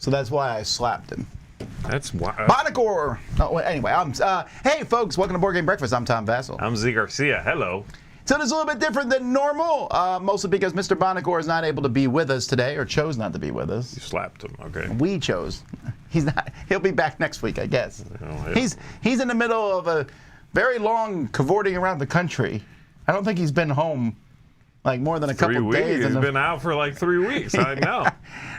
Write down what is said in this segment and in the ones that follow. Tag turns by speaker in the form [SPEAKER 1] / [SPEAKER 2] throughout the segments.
[SPEAKER 1] So that's why I slapped him.
[SPEAKER 2] That's why.
[SPEAKER 1] Bonacor! Oh, anyway, hey folks, welcome to Board Game Breakfast. I'm Tom Vassell.
[SPEAKER 2] I'm Zee Garcia. Hello.
[SPEAKER 1] So it's a little bit different than normal, mostly because Mr. Bonacor is not able to be with us today, or chose not to be with us.
[SPEAKER 2] You slapped him, okay.
[SPEAKER 1] We chose. He's not. He'll be back next week, I guess.
[SPEAKER 2] Oh, yeah.
[SPEAKER 1] He's in the middle of a very long cavorting around the country. I don't think he's been home like more than a couple days.
[SPEAKER 2] He's been out for like 3 weeks. I know.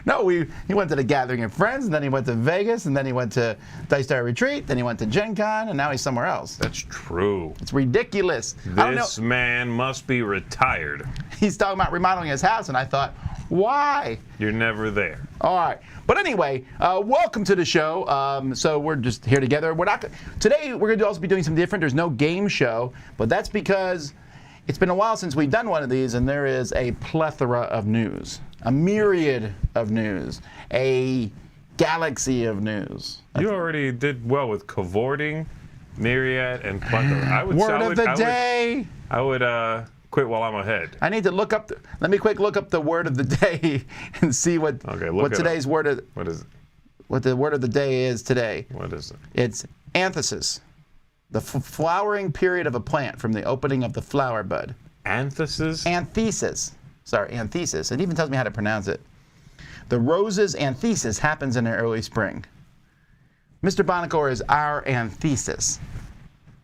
[SPEAKER 1] No, he went to the Gathering of Friends, and then he went to Vegas, and then he went to Dice Tower Retreat, then he went to Gen Con, and now he's somewhere else.
[SPEAKER 2] That's true.
[SPEAKER 1] It's ridiculous.
[SPEAKER 2] This man must be retired.
[SPEAKER 1] He's talking about remodeling his house, and I thought, why?
[SPEAKER 2] You're never there.
[SPEAKER 1] All right. But anyway, welcome to the show. So we're just here together. Today we're going to also be doing something different. There's no game show, but that's because it's been a while since we've done one of these, and there is a plethora of news, a myriad of news, a galaxy of news.
[SPEAKER 2] You already did well with cavorting, myriad, and plethora.
[SPEAKER 1] Word of the day.
[SPEAKER 2] I would quit while I'm ahead.
[SPEAKER 1] I need to look up. Let me quick look up the word of the day and see what today's word of.
[SPEAKER 2] What is it?
[SPEAKER 1] What the word of the day is today?
[SPEAKER 2] What is it?
[SPEAKER 1] It's anthesis. The flowering period of a plant from the opening of the flower bud.
[SPEAKER 2] Anthesis?
[SPEAKER 1] Anthesis. Sorry, anthesis. It even tells me how to pronounce it. The rose's anthesis happens in the early spring. Mr. Bonacor is our anthesis.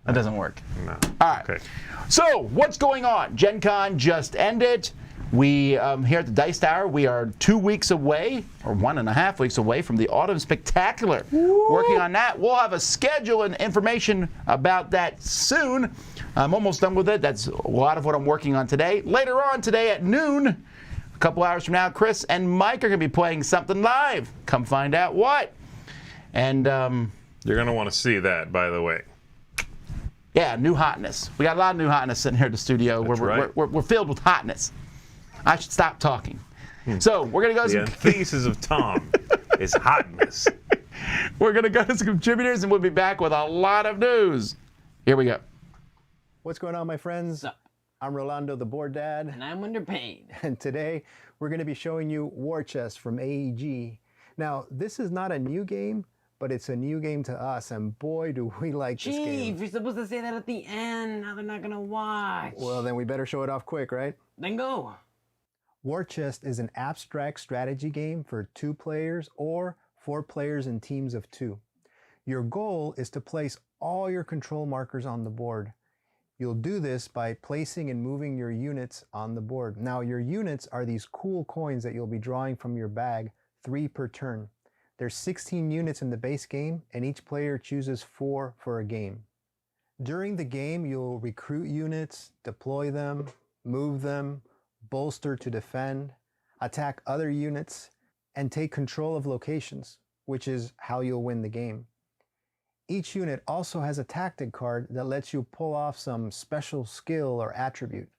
[SPEAKER 1] That doesn't work.
[SPEAKER 2] No.
[SPEAKER 1] All right.
[SPEAKER 2] Okay.
[SPEAKER 1] So, what's going on? Gen Con just ended. We, here at the Dice Tower, we are 2 weeks away, or 1.5 weeks away from the Autumn Spectacular.
[SPEAKER 2] Woo!
[SPEAKER 1] Working on that. We'll have a schedule and information about that soon. I'm almost done with it. That's a lot of what I'm working on today. Later on today at noon, a couple hours from now, Chris and Mike are going to be playing something live. Come find out what. And
[SPEAKER 2] you're going to want to see that, by the way.
[SPEAKER 1] Yeah, new hotness. We got a lot of new hotness sitting here at the studio.
[SPEAKER 2] That's right.
[SPEAKER 1] We're filled with hotness. I should stop talking. So we're going to go to
[SPEAKER 2] the antithesis of Tom is hotness.
[SPEAKER 1] We're going to go to some contributors, and we'll be back with a lot of news. Here we go.
[SPEAKER 3] What's going on, my friends?
[SPEAKER 4] Sup?
[SPEAKER 3] I'm Rolando, the board dad.
[SPEAKER 4] And I'm underpaid.
[SPEAKER 3] And today, we're going to be showing you War Chest from AEG. Now, this is not a new game, but it's a new game to us, and boy, do we like this game.
[SPEAKER 4] Chief, you're supposed to say that at the end. Now they're not going to watch.
[SPEAKER 3] Well, then we better show it off quick, right?
[SPEAKER 4] Then go.
[SPEAKER 3] War Chest is an abstract strategy game for 2 players or 4 players in teams of 2. Your goal is to place all your control markers on the board. You'll do this by placing and moving your units on the board. Now, your units are these cool coins that you'll be drawing from your bag, 3 per turn. There's 16 units in the base game, and each player chooses 4 for a game. During the game, you'll recruit units, deploy them, move them, bolster to defend, attack other units, and take control of locations, which is how you'll win the game. Each unit also has a tactic card that lets you pull off some special skill or attribute.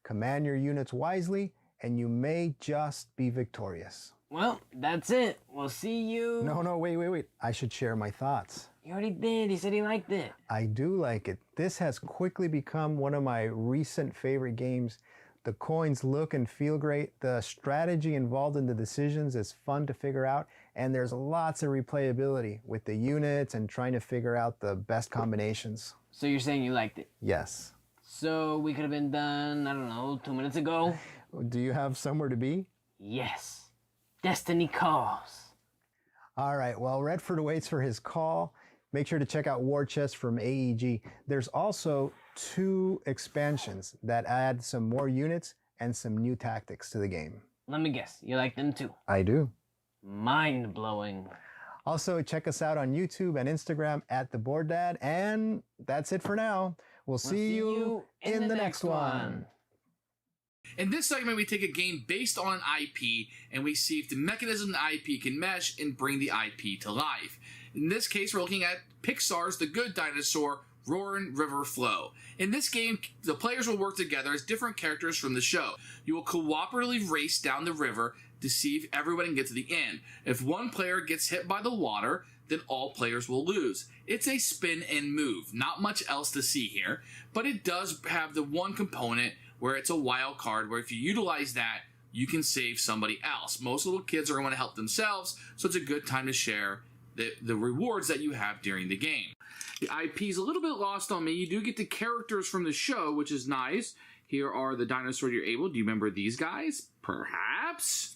[SPEAKER 3] Command your units wisely, and you may just be victorious.
[SPEAKER 4] Well, that's it. We'll see you.
[SPEAKER 3] No, wait. I should share my thoughts.
[SPEAKER 4] You already did. He said he liked it.
[SPEAKER 3] I do like it. This has quickly become one of my recent favorite games. The coins look and feel great. The strategy involved in the decisions is fun to figure out. And there's lots of replayability with the units and trying to figure out the best combinations.
[SPEAKER 4] So you're saying you liked it?
[SPEAKER 3] Yes.
[SPEAKER 4] So we could have been done, I don't know, 2 minutes ago?
[SPEAKER 3] Do you have somewhere to be?
[SPEAKER 4] Yes. Destiny calls.
[SPEAKER 3] All right, well, Redford waits for his call. Make sure to check out War Chest from AEG. There's also 2 expansions that add some more units and some new tactics to the game.
[SPEAKER 4] Let me guess, you like them too?
[SPEAKER 3] I do.
[SPEAKER 4] Mind-blowing.
[SPEAKER 3] Also, check us out on YouTube and Instagram at The Board Dad. And that's it for now. We'll see you in the next one.
[SPEAKER 5] In this segment, we take a game based on an IP, and we see if the mechanism the IP can mesh and bring the IP to life. In this case, we're looking at Pixar's The Good Dinosaur, Roaring River Flow. In this game, the players will work together as different characters from the show. You will cooperatively race down the river to see if everyone can get to the end. If one player gets hit by the water, then all players will lose. It's a spin and move. Not much else to see here, but it does have the one component where it's a wild card, where if you utilize that, you can save somebody else. Most little kids are going to help themselves, so it's a good time to share the rewards that you have during the game. The IP is a little bit lost on me. You do get the characters from the show, which is nice. Here are the dinosaurs you're able. Do you remember these guys? Perhaps.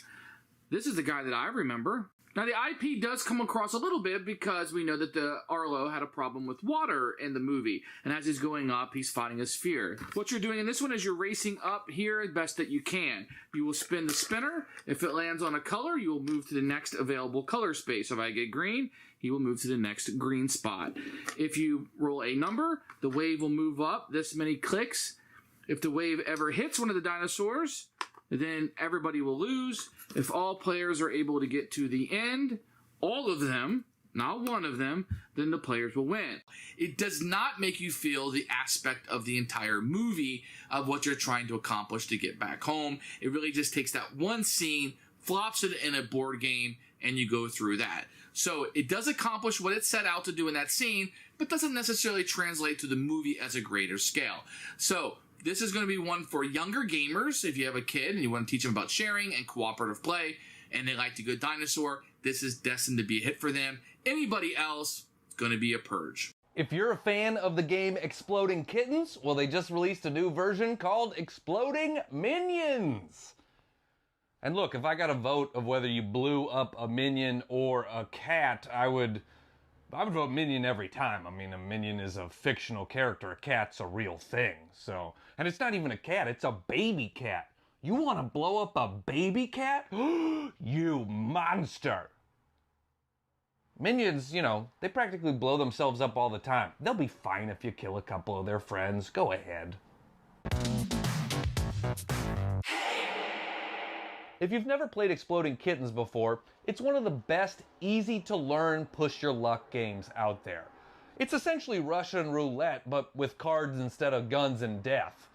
[SPEAKER 5] This is the guy that I remember. Now, the IP does come across a little bit because we know that the Arlo had a problem with water in the movie. And as he's going up, he's fighting a sphere. What you're doing in this one is you're racing up here as best that you can. You will spin the spinner. If it lands on a color, you will move to the next available color space. So if I get green, he will move to the next green spot. If you roll a number, the wave will move up this many clicks. If the wave ever hits one of the dinosaurs, then everybody will lose. If all players are able to get to the end, all of them, not one of them, then the players will win. It does not make you feel the aspect of the entire movie of what you're trying to accomplish to get back home. It really just takes that one scene, flops it in a board game, and you go through that. So it does accomplish what it set out to do in that scene, but doesn't necessarily translate to the movie as a greater scale. So this is going to be one for younger gamers. If you have a kid and you want to teach them about sharing and cooperative play, and they like the good dinosaur, this is destined to be a hit for them. Anybody else, it's going to be a purge.
[SPEAKER 6] If you're a fan of the game Exploding Kittens, well, they just released a new version called Exploding Minions. And look, if I got a vote of whether you blew up a minion or a cat, I would vote minion every time. I mean, a minion is a fictional character. A cat's a real thing. So, and it's not even a cat, it's a baby cat. You want to blow up a baby cat? You monster. Minions, you know, they practically blow themselves up all the time. They'll be fine if you kill a couple of their friends. Go ahead. If you've never played Exploding Kittens before, it's one of the best, easy-to-learn, push-your-luck games out there. It's essentially Russian roulette, but with cards instead of guns and death.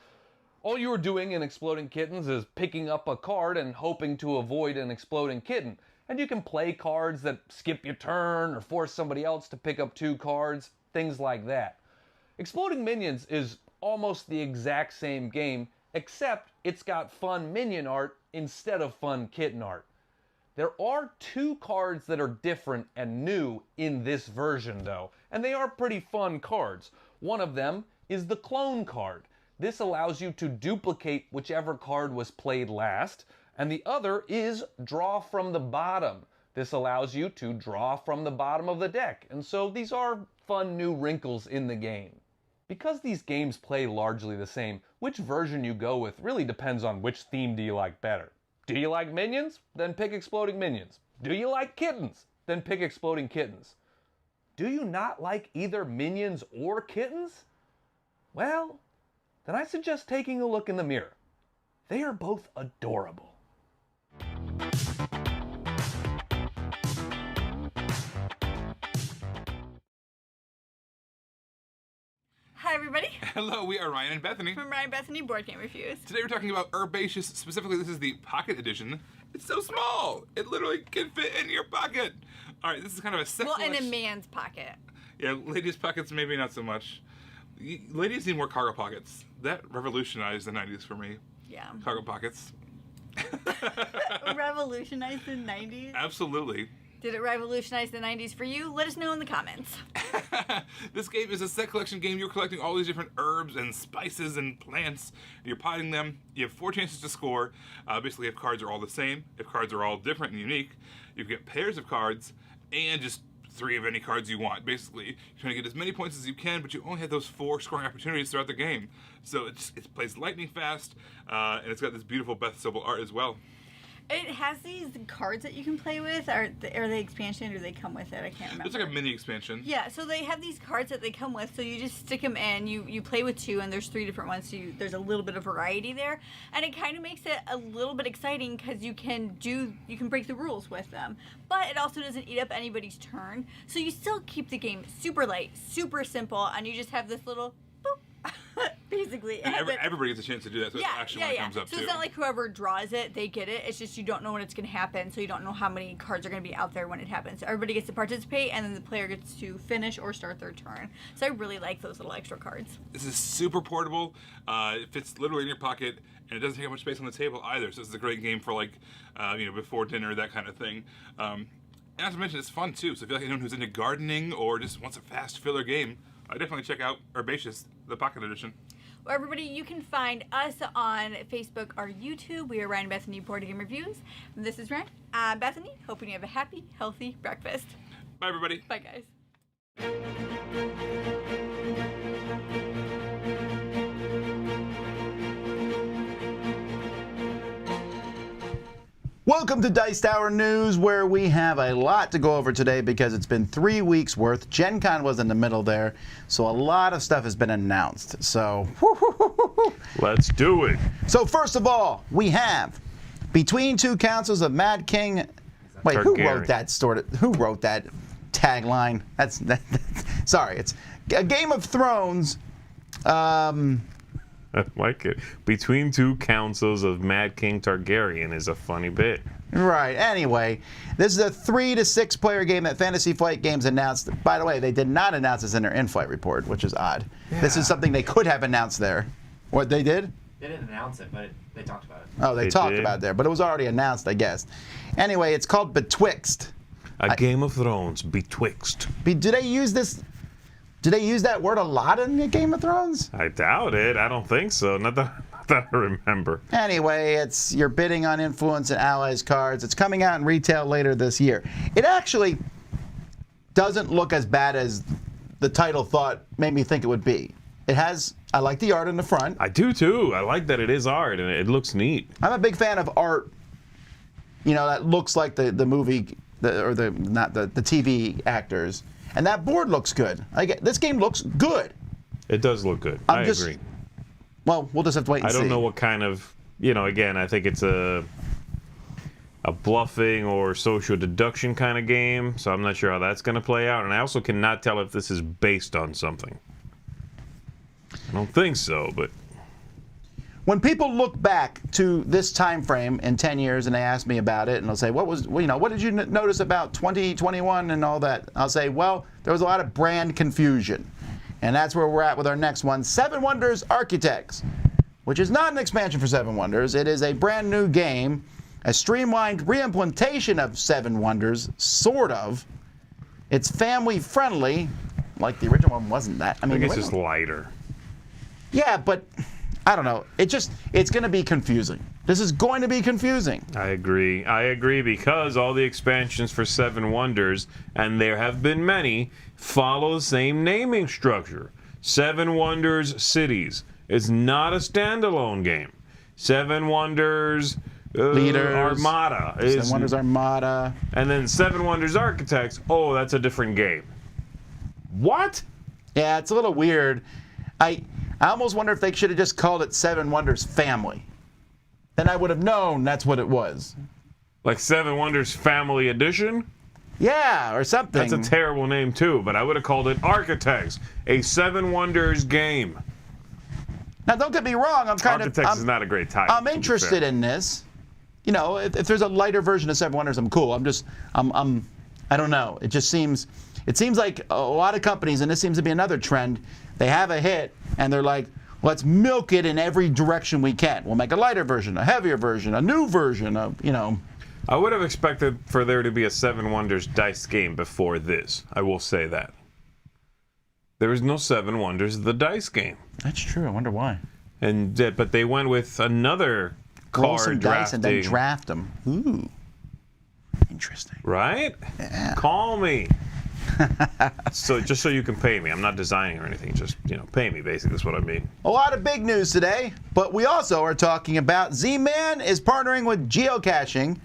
[SPEAKER 6] All you're doing in Exploding Kittens is picking up a card and hoping to avoid an exploding kitten. And you can play cards that skip your turn or force somebody else to pick up 2 cards, things like that. Exploding Minions is almost the exact same game, except it's got fun minion art instead of fun kitten art. There are 2 cards that are different and new in this version though, and they are pretty fun cards. One of them is the clone card. This allows you to duplicate whichever card was played last, and the other is draw from the bottom. This allows you to draw from the bottom of the deck, and so these are fun new wrinkles in the game. Because these games play largely the same, which version you go with really depends on which theme do you like better. Do you like minions? Then pick Exploding Minions. Do you like kittens? Then pick Exploding Kittens. Do you not like either minions or kittens? Well, then I suggest taking a look in the mirror. They are both adorable.
[SPEAKER 7] Hi everybody,
[SPEAKER 8] Hello, we are Ryan and Bethany.
[SPEAKER 7] from Ryan Bethany Board Game Reviews.
[SPEAKER 8] Today we're talking about Herbaceous. Specifically, this is the Pocket Edition. It's so small, it literally can fit in your pocket. All right, this is kind of a
[SPEAKER 7] Well, in a
[SPEAKER 8] sexual.
[SPEAKER 7] man's pocket.
[SPEAKER 8] Yeah, ladies' pockets maybe not so much. Ladies need more cargo pockets. That revolutionized the 90s for me.
[SPEAKER 7] Yeah.
[SPEAKER 8] Cargo pockets.
[SPEAKER 7] Revolutionized the 90s.
[SPEAKER 8] Absolutely.
[SPEAKER 7] Did it revolutionize the 90s for you? Let us know in the comments.
[SPEAKER 8] This game is a set collection game. You're collecting all these different herbs and spices and plants. You're potting them. You have 4 chances to score. Basically, if cards are all the same, if cards are all different and unique, you get pairs of cards and just 3 of any cards you want. Basically, you're trying to get as many points as you can, but you only have those 4 scoring opportunities throughout the game. So it plays lightning fast, and it's got this beautiful Beth Sobel art as well.
[SPEAKER 7] It has these cards that you can play with. Are they expansion or do they come with it? I can't remember.
[SPEAKER 8] It's like a mini expansion.
[SPEAKER 7] Yeah, so they have these cards that they come with, so you just stick them in. You play with 2, and there's 3 different ones, so there's a little bit of variety there, and it kind of makes it a little bit exciting because you can break the rules with them, but it also doesn't eat up anybody's turn, so you still keep the game super light, super simple, and you just have this little boop Basically.
[SPEAKER 8] And everybody gets a chance to do that, so it's action when it comes up
[SPEAKER 7] So
[SPEAKER 8] too.
[SPEAKER 7] it's not like whoever draws it, they get it. It's just you don't know when it's going to happen, so you don't know how many cards are going to be out there when it happens. So everybody gets to participate, and then the player gets to finish or start their turn. So I really like those little extra cards.
[SPEAKER 8] This is super portable. It fits literally in your pocket, and it doesn't take up much space on the table either. So this is a great game for before dinner, that kind of thing. And not to mention, it's fun too. So if you like anyone who's into gardening or just wants a fast filler game, I definitely check out Herbaceous, the Pocket Edition.
[SPEAKER 7] Well, everybody, you can find us on Facebook or YouTube. We are Ryan and Bethany Board Game Reviews. This is Ryan. Bethany, hoping you have a happy, healthy breakfast.
[SPEAKER 8] Bye, everybody.
[SPEAKER 7] Bye, guys.
[SPEAKER 1] Welcome to Dice Tower News, where we have a lot to go over today because it's been 3 weeks worth. Gen Con was in the middle there, so a lot of stuff has been announced. So,
[SPEAKER 2] Let's do it.
[SPEAKER 1] So first of all, we have Between Two Councils of Mad King. Wait, who wrote that story? Who wrote that tagline? Sorry, it's a Game of Thrones.
[SPEAKER 2] I like it. Between Two Councils of Mad King Targaryen is a funny bit.
[SPEAKER 1] Right. Anyway, this is a 3 to 6 player game that Fantasy Flight Games announced. By the way, they did not announce this in their in-flight report, which is odd. Yeah. This is something they could have announced there. What, they did?
[SPEAKER 9] They didn't announce it, but they talked about it.
[SPEAKER 1] Oh, they talked about it there, but it was already announced, I guess. Anyway, it's called Betwixt.
[SPEAKER 2] A Game of Thrones, Betwixt.
[SPEAKER 1] Do they use this? Do they use that word a lot in Game of Thrones?
[SPEAKER 2] I doubt it. I don't think so. Not that I remember.
[SPEAKER 1] Anyway, you're bidding on influence and allies cards. It's coming out in retail later this year. It actually doesn't look as bad as the title made me think it would be. I like the art in the front.
[SPEAKER 2] I do too. I like that it is art and it looks neat.
[SPEAKER 1] I'm a big fan of art, that looks like the movie, not the TV actors. And that board looks good. This game looks good.
[SPEAKER 2] It does look good. I agree.
[SPEAKER 1] Well, we'll just have to wait and see.
[SPEAKER 2] I don't know what kind of, again, I think it's a bluffing or social deduction kind of game, so I'm not sure how that's going to play out. And I also cannot tell if this is based on something. I don't think so, but...
[SPEAKER 1] When people look back to this time frame in 10 years and they ask me about it, and they'll say, what did you notice about 2021 and all that? I'll say, well, there was a lot of brand confusion. And that's where we're at with our next one, Seven Wonders Architects, which is not an expansion for Seven Wonders. It is a brand new game, a streamlined reimplementation of Seven Wonders, sort of. It's family friendly, like the original one wasn't that.
[SPEAKER 2] I think it's just lighter.
[SPEAKER 1] Yeah, but... I don't know. It's going to be confusing. This is going to be confusing.
[SPEAKER 2] I agree because all the expansions for Seven Wonders, and there have been many, follow the same naming structure. Seven Wonders Cities is not a standalone game. Seven Wonders
[SPEAKER 1] Leaders,
[SPEAKER 2] Armada is
[SPEAKER 1] Seven Wonders Armada,
[SPEAKER 2] and then Seven Wonders Architects. Oh, that's a different game. What?
[SPEAKER 1] Yeah, it's a little weird. I almost wonder if they should have just called it Seven Wonders Family. Then I would have known that's what it was.
[SPEAKER 2] Like Seven Wonders Family Edition?
[SPEAKER 1] Yeah, or something.
[SPEAKER 2] That's a terrible name too, but I would have called it Architects, a Seven Wonders game.
[SPEAKER 1] Now, don't get me wrong.
[SPEAKER 2] Architects is not a great title.
[SPEAKER 1] I'm interested in this. If there's a lighter version of Seven Wonders, I'm cool. I don't know. It seems like a lot of companies, and this seems to be another trend, they have a hit, and they're like, let's milk it in every direction we can. We'll make a lighter version, a heavier version, a new version,
[SPEAKER 2] I would have expected for there to be a Seven Wonders dice game before this. I will say that. There is no Seven Wonders the dice game.
[SPEAKER 1] That's true. I wonder why.
[SPEAKER 2] But they went with another
[SPEAKER 1] roll some
[SPEAKER 2] card
[SPEAKER 1] dice and then
[SPEAKER 2] drafting.
[SPEAKER 1] draft them. Ooh. Interesting.
[SPEAKER 2] Right?
[SPEAKER 1] Yeah.
[SPEAKER 2] Call me. So just so you can pay me. I'm not designing or anything. Just, pay me, basically. That's what I mean.
[SPEAKER 1] A lot of big news today, but we also are talking about Z-Man is partnering with geocaching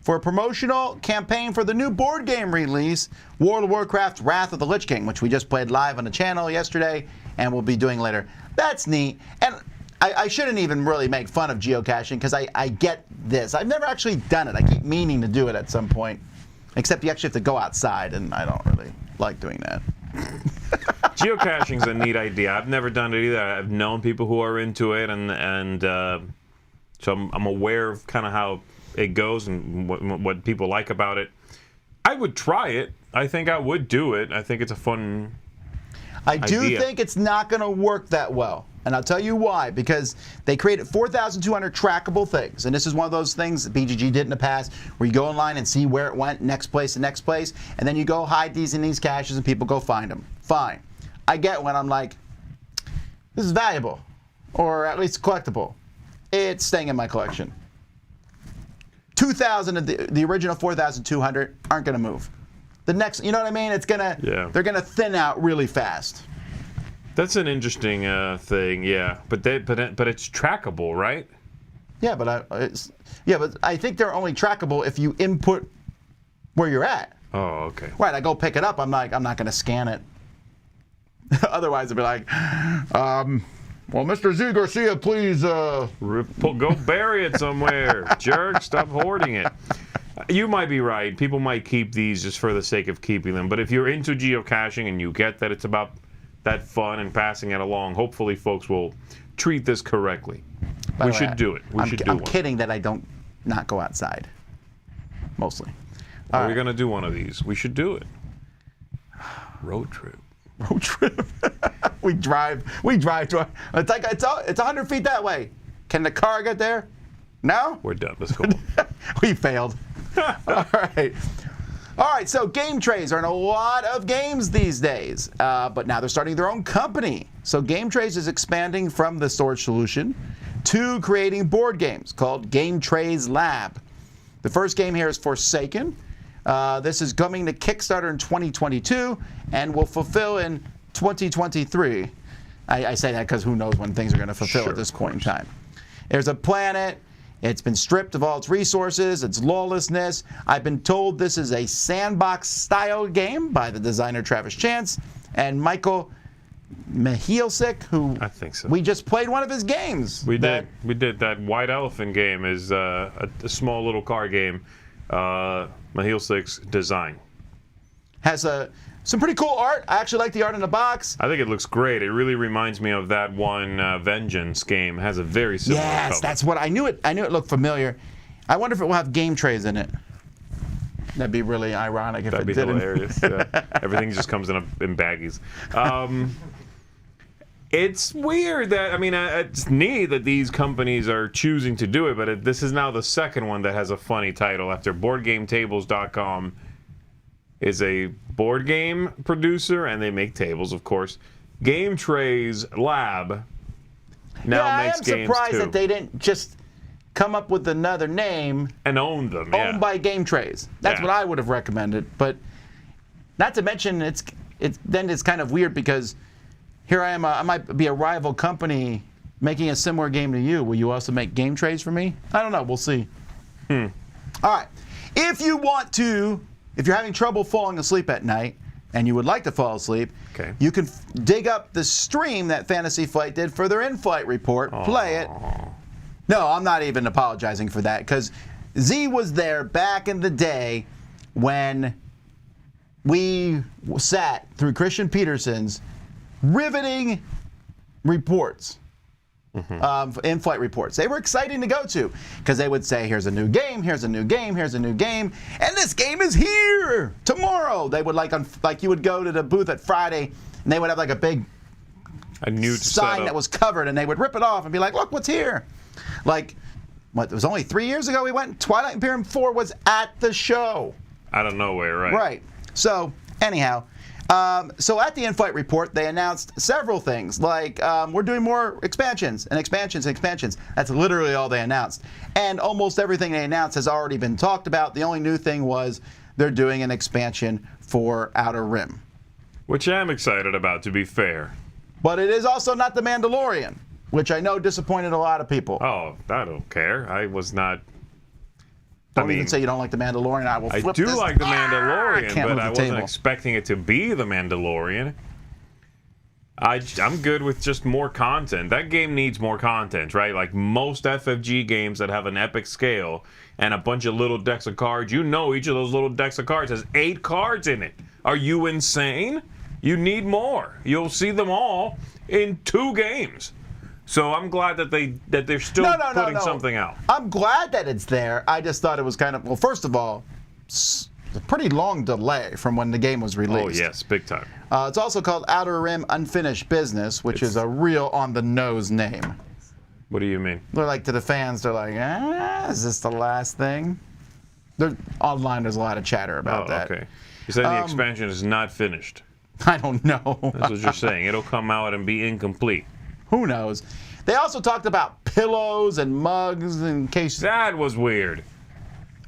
[SPEAKER 1] for a promotional campaign for the new board game release, World of Warcraft Wrath of the Lich King, which we just played live on the channel yesterday and we'll be doing later. That's neat. And I shouldn't even really make fun of geocaching because I get this. I've never actually done it. I keep meaning to do it at some point. Except you actually have to go outside, and I don't really like doing that.
[SPEAKER 2] geocaching's a neat idea. I've never done it either. I've known people who are into it, and so I'm aware of kind of how it goes and what people like about it. I would try it. I think I would do it. I think it's a fun
[SPEAKER 1] I do
[SPEAKER 2] idea.
[SPEAKER 1] think it's not going to work that well. And I'll tell you why. Because they created 4,200 trackable things. And this is one of those things that BGG did in the past where you go online and see where it went, next place, and then you go hide these in these caches and people go find them. Fine. I get when I'm like, this is valuable. Or at least collectible. It's staying in my collection. 2,000 of the original 4,200 aren't going to move. The next, you know what I mean? It's gonna, they're gonna thin out really fast.
[SPEAKER 2] That's an interesting thing, yeah. But it's trackable, right?
[SPEAKER 1] Yeah, but I think they're only trackable if you input where you're at.
[SPEAKER 2] Oh, okay.
[SPEAKER 1] Right, I go pick it up. I'm not gonna scan it. Otherwise, it'd be like, well, Mr. Z Garcia, please
[SPEAKER 2] go bury it somewhere, jerk. Stop hoarding it. You might be right. People might keep these just for the sake of keeping them. But if you're into geocaching and you get that it's about that fun and passing it along, hopefully folks will treat this correctly. We should do it.
[SPEAKER 1] I'm kidding that I don't not go outside. Mostly.
[SPEAKER 2] Are we going to do one of these? We should do it. Road trip.
[SPEAKER 1] Road trip. we drive to it's 100 feet that way. Can the car get there? No?
[SPEAKER 2] We're done. Let's go.
[SPEAKER 1] We failed. All right, so game trays are in a lot of games these days, but now they're starting their own company. So Game Trays is expanding from the storage solution to creating board games called Game Trays Lab. The first game here is Forsaken. This is coming to Kickstarter in 2022 and will fulfill in 2023. I say that because who knows when things are going to fulfill at this point in time. There's a planet. It's been stripped of all its resources, its lawlessness. I've been told this is a sandbox-style game by the designer Travis Chance and Michael Mihielsick, who
[SPEAKER 2] I think so.
[SPEAKER 1] We just played one of his games.
[SPEAKER 2] We did. That White Elephant game is a small little car game. Mihielsick's design.
[SPEAKER 1] Has some pretty cool art. I actually like the art in the box.
[SPEAKER 2] I think it looks great. It really reminds me of that one Vengeance game. It has a very similar cover.
[SPEAKER 1] That's what I knew. I knew it looked familiar. I wonder if it will have game trays in it. That'd be really ironic if it didn't.
[SPEAKER 2] That'd be hilarious. Yeah. Everything just comes in baggies. It's weird that, it's neat that these companies are choosing to do it, but this is now the second one that has a funny title after BoardGameTables.com is a board game producer, and they make tables, of course. Game Trays Lab now makes games too.
[SPEAKER 1] I am surprised that they didn't just come up with another name
[SPEAKER 2] and own them.
[SPEAKER 1] Owned by Game Trays. That's what I would have recommended. But not to mention, it's kind of weird because here I am. I might be a rival company making a similar game to you. Will you also make Game Trays for me? I don't know. We'll see. All right. If you're having trouble falling asleep at night and you would like to fall asleep, you can dig up the stream that Fantasy Flight did for their in-flight report, play it. No, I'm not even apologizing for that because Z was there back in the day when we sat through Christian Peterson's riveting reports. In-flight reports. They were exciting to go to because they would say, here's a new game, here's a new game, here's a new game, and this game is here tomorrow. They would like you would go to the booth at Friday and they would have like a big
[SPEAKER 2] new
[SPEAKER 1] sign that was covered and they would rip it off and be like, look what's here. Like, it was only 3 years ago we went, Twilight Imperium 4 was at the show.
[SPEAKER 2] Out of nowhere, right?
[SPEAKER 1] Right. So, anyhow, so at the in-flight report, they announced several things, like we're doing more expansions and expansions and expansions. That's literally all they announced. And almost everything they announced has already been talked about. The only new thing was they're doing an expansion for Outer Rim.
[SPEAKER 2] Which I'm excited about, to be fair.
[SPEAKER 1] But it is also not The Mandalorian, which I know disappointed a lot of people.
[SPEAKER 2] Oh, I don't care. I was not...
[SPEAKER 1] Don't even say you don't like The Mandalorian. I will flip this.
[SPEAKER 2] I do like The Mandalorian, but I wasn't
[SPEAKER 1] table.
[SPEAKER 2] expecting it to be The Mandalorian. I'm good with just more content. That game needs more content, right? Like most FFG games that have an epic scale and a bunch of little decks of cards, each of those little decks of cards has 8 cards in it. Are you insane? You need more. You'll see them all in 2 games. So I'm glad that they're still putting something out.
[SPEAKER 1] I'm glad that it's there. I just thought it was kind of, well, first of all, it's a pretty long delay from when the game was released.
[SPEAKER 2] Oh, yes, big time.
[SPEAKER 1] It's also called Outer Rim Unfinished Business, which is a real on-the-nose name.
[SPEAKER 2] What do you mean?
[SPEAKER 1] They're like, to the fans, they're like, is this the last thing? Online, there's a lot of chatter about that.
[SPEAKER 2] Okay. You're saying the expansion is not finished.
[SPEAKER 1] I don't know.
[SPEAKER 2] That's what you're saying. It'll come out and be incomplete.
[SPEAKER 1] Who knows? They also talked about pillows and mugs in case...
[SPEAKER 2] That was weird.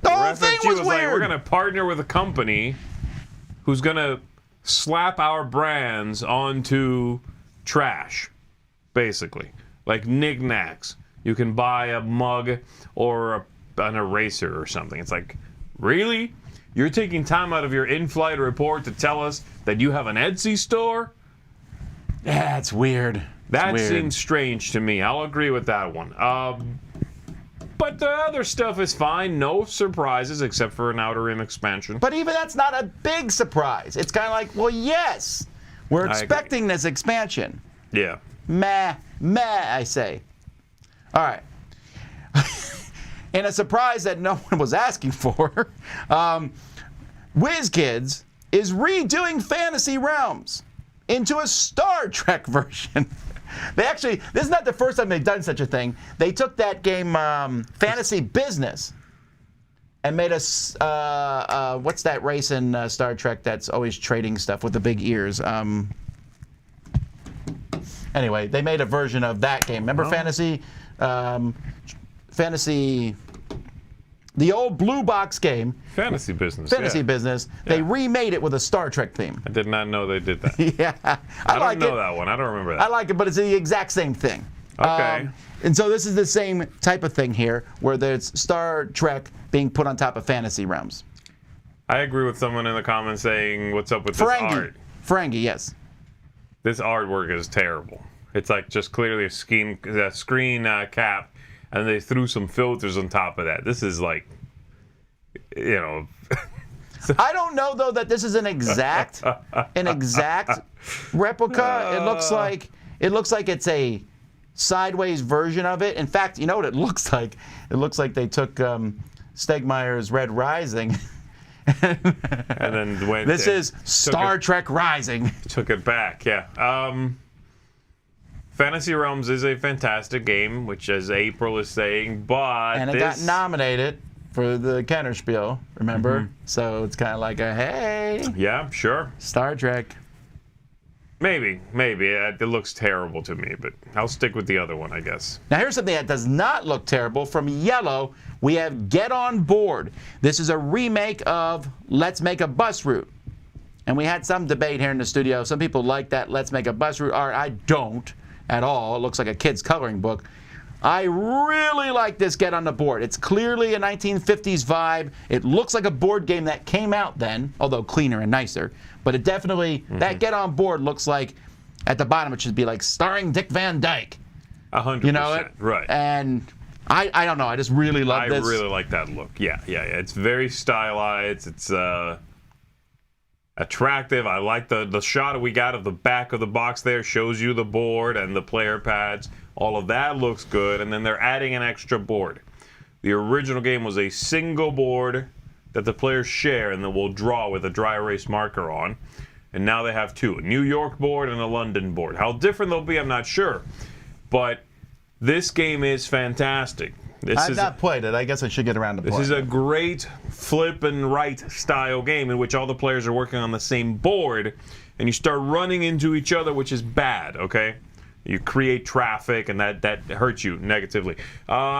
[SPEAKER 1] The whole thing was weird.
[SPEAKER 2] Like, we're going to partner with a company who's going to slap our brands onto trash, basically. Like knickknacks. You can buy a mug or an eraser or something. It's like, really? You're taking time out of your in-flight report to tell us that you have an Etsy store?
[SPEAKER 1] Yeah, it's weird.
[SPEAKER 2] That seems strange to me. I'll agree with that one. But the other stuff is fine. No surprises except for an Outer Rim expansion.
[SPEAKER 1] But even that's not a big surprise. It's kind of like, well, yes, we're expecting this expansion.
[SPEAKER 2] Yeah.
[SPEAKER 1] Meh, I say. All right. In a surprise that no one was asking for, WizKids is redoing Fantasy Realms into a Star Trek version. This is not the first time they've done such a thing. They took that game, Fantasy Business, and made us, what's that race in Star Trek that's always trading stuff with the big ears? Anyway, they made a version of that game. Remember Fantasy, the old blue box game.
[SPEAKER 2] Fantasy Business.
[SPEAKER 1] Business. They remade it with a Star Trek theme.
[SPEAKER 2] I did not know they did that.
[SPEAKER 1] Yeah.
[SPEAKER 2] I don't know that one. I don't remember that.
[SPEAKER 1] I like it, but it's the exact same thing.
[SPEAKER 2] Okay.
[SPEAKER 1] And so this is the same type of thing here, where there's Star Trek being put on top of Fantasy Realms.
[SPEAKER 2] I agree with someone in the comments saying, what's up with this art?
[SPEAKER 1] Ferengi, yes.
[SPEAKER 2] This artwork is terrible. It's like just clearly a screen cap, and they threw some filters on top of that. This is like, you know.
[SPEAKER 1] I don't know though that this is an exact replica. It looks like it's a sideways version of it. In fact, you know what it looks like? It looks like they took Stegmaier's Red Rising.
[SPEAKER 2] And then went.
[SPEAKER 1] This is Star Trek Rising.
[SPEAKER 2] Took it back, yeah. Fantasy Realms is a fantastic game, which, as April is saying, but
[SPEAKER 1] and it got nominated for the Kennerspiel, remember? Mm-hmm. So it's kind of like a hey.
[SPEAKER 2] Yeah, sure.
[SPEAKER 1] Star Trek.
[SPEAKER 2] Maybe. It looks terrible to me, but I'll stick with the other one, I guess.
[SPEAKER 1] Now here's something that does not look terrible. From Yellow, we have Get On Board. This is a remake of Let's Make a Bus Route. And we had some debate here in the studio. Some people like that Let's Make a Bus Route art. I don't at all. It looks like a kid's coloring book. I really like this Get On the Board. It's clearly a 1950s vibe. It looks like a board game that came out then, although cleaner and nicer. But it definitely, that Get On Board looks like, at the bottom it should be like starring Dick Van Dyke.
[SPEAKER 2] 100%.
[SPEAKER 1] You know it?
[SPEAKER 2] Right.
[SPEAKER 1] And I don't know. I just really love this.
[SPEAKER 2] I really like that look. Yeah. It's very stylized. It's attractive. I like the shot we got of the back of the box there. Shows you the board and the player pads. All of that looks good. And then they're adding an extra board. The original game was a single board that the players share and then will draw with a dry erase marker on. And now they have two, a New York board and a London board. How different they'll be, I'm not sure. But this game is fantastic.
[SPEAKER 1] I've not played it. I guess I should get around to playing it.
[SPEAKER 2] This is a great flip and right style game in which all the players are working on the same board, and you start running into each other, which is bad, okay? You create traffic, and that hurts you negatively.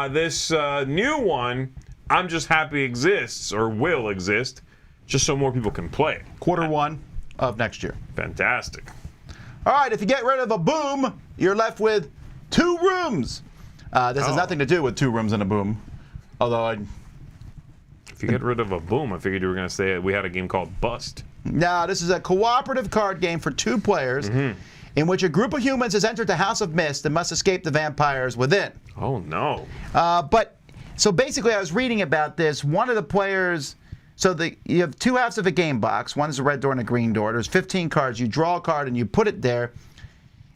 [SPEAKER 2] This new one, I'm just happy exists, or will exist, just so more people can play it.
[SPEAKER 1] Q1 of next year.
[SPEAKER 2] Fantastic.
[SPEAKER 1] All right, if you get rid of a boom, you're left with 2 rooms. This has nothing to do with 2 rooms and a boom. Although
[SPEAKER 2] if you get rid of a boom, I figured you were going to say we had a game called Bust.
[SPEAKER 1] No, this is a cooperative card game for 2 players in which a group of humans has entered the House of Mist and must escape the vampires within.
[SPEAKER 2] Oh, no.
[SPEAKER 1] So basically, I was reading about this. One of the players So you have two halves of a game box. One is a red door and a green door. There's 15 cards. You draw a card and you put it there.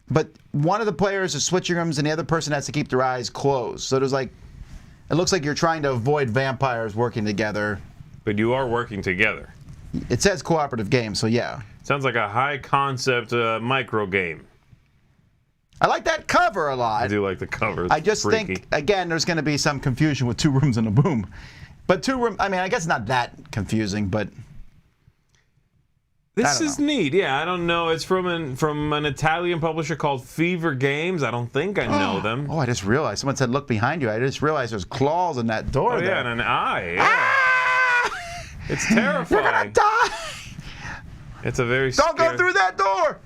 [SPEAKER 1] But one of the players is switching rooms and the other person has to keep their eyes closed. So there's like, it looks like you're trying to avoid vampires working together.
[SPEAKER 2] But you are working together.
[SPEAKER 1] It says cooperative game, so yeah.
[SPEAKER 2] Sounds like a high concept micro game.
[SPEAKER 1] I like that cover a lot.
[SPEAKER 2] I do like the cover. It's
[SPEAKER 1] I just
[SPEAKER 2] freaky.
[SPEAKER 1] think, again, there's going to be some confusion with 2 rooms and a boom. But 2 room, I mean, I guess it's not that confusing, but
[SPEAKER 2] this is neat. Yeah, I don't know. It's from an Italian publisher called Fever Games. I don't think I know them.
[SPEAKER 1] Oh, I just realized. Someone said, look behind you. I just realized there's claws in that door
[SPEAKER 2] Oh,
[SPEAKER 1] there.
[SPEAKER 2] yeah, and an eye. Yeah.
[SPEAKER 1] Ah!
[SPEAKER 2] It's terrifying.
[SPEAKER 1] You're going to die!
[SPEAKER 2] It's a very
[SPEAKER 1] Don't go through that door!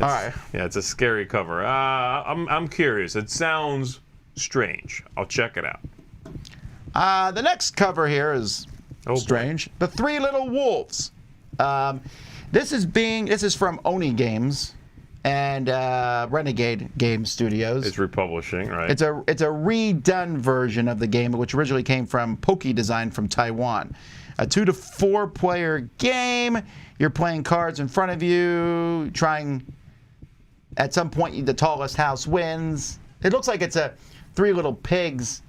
[SPEAKER 1] All right.
[SPEAKER 2] Yeah, it's a scary cover. I'm curious. It sounds strange. I'll check it out.
[SPEAKER 1] The next cover here is strange. The Three Little Wolves. This is from Oni Games and Renegade Game Studios.
[SPEAKER 2] It's republishing, right?
[SPEAKER 1] It's a redone version of the game, which originally came from Poke Design from Taiwan. A 2 to 4 player game. You're playing cards in front of you, trying. At some point, the tallest house wins. It looks like it's a Three Little Pigs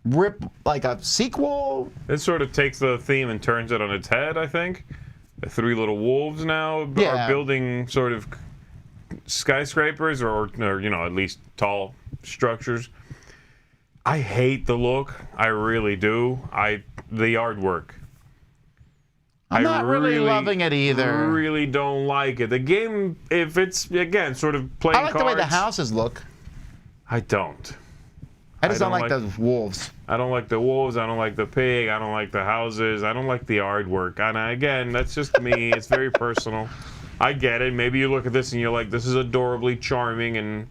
[SPEAKER 1] rip, like a sequel.
[SPEAKER 2] It sort of takes the theme and turns it on its head, I think. The Three Little Wolves now are building sort of skyscrapers or at least tall structures. I hate the look. I really do. The artwork.
[SPEAKER 1] I'm not really loving it either.
[SPEAKER 2] I really don't like it. The game, if it's, again, sort of playing
[SPEAKER 1] I like the way the houses look.
[SPEAKER 2] I don't.
[SPEAKER 1] I just don't like those wolves.
[SPEAKER 2] I don't like the wolves. I don't like the pig. I don't like the houses. I don't like the artwork. And again, that's just me. It's very personal. I get it. Maybe you look at this and you're like, this is adorably charming and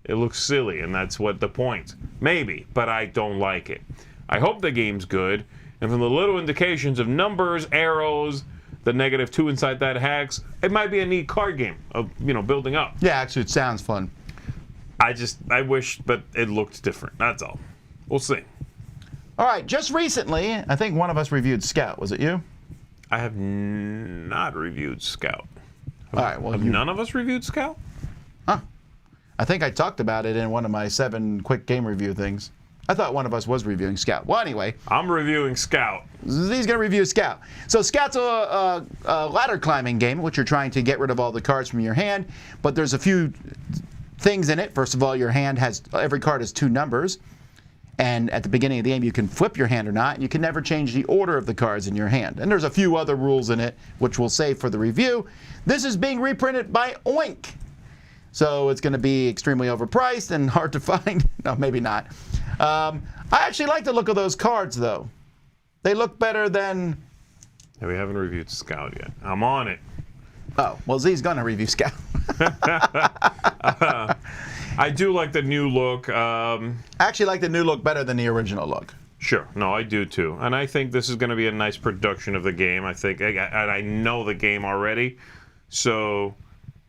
[SPEAKER 2] it looks silly, and that's what the point. Maybe, but I don't like it. I hope the game's good. And from the little indications of numbers, arrows, the -2 inside that hex, it might be a neat card game of, building up.
[SPEAKER 1] Yeah, actually, it sounds fun.
[SPEAKER 2] I wish, but it looked different. That's all. We'll see.
[SPEAKER 1] All right, just recently, I think one of us reviewed Scout. Was it you?
[SPEAKER 2] I have not reviewed Scout.
[SPEAKER 1] All right, well,
[SPEAKER 2] have none of us reviewed Scout?
[SPEAKER 1] Huh. I think I talked about it in one of my 7 quick game review things. I thought one of us was reviewing Scout. Well, anyway.
[SPEAKER 2] I'm reviewing Scout.
[SPEAKER 1] He's going to review Scout. So Scout's a ladder climbing game in which you're trying to get rid of all the cards from your hand, but there's a few things in it. First of all, your hand has, every card has 2 numbers, and at the beginning of the game you can flip your hand or not, and you can never change the order of the cards in your hand. And there's a few other rules in it, which we'll save for the review. This is being reprinted by Oink. So it's going to be extremely overpriced and hard to find. No, maybe not. I actually like the look of those cards, though. They look better than...
[SPEAKER 2] Yeah, we haven't reviewed Scout yet. I'm on it.
[SPEAKER 1] Oh, well, Zee's going to review Scout.
[SPEAKER 2] I do like the new look.
[SPEAKER 1] I actually like the new look better than the original look.
[SPEAKER 2] Sure. No, I do, too. And I think this is going to be a nice production of the game. I think, and I know the game already. So...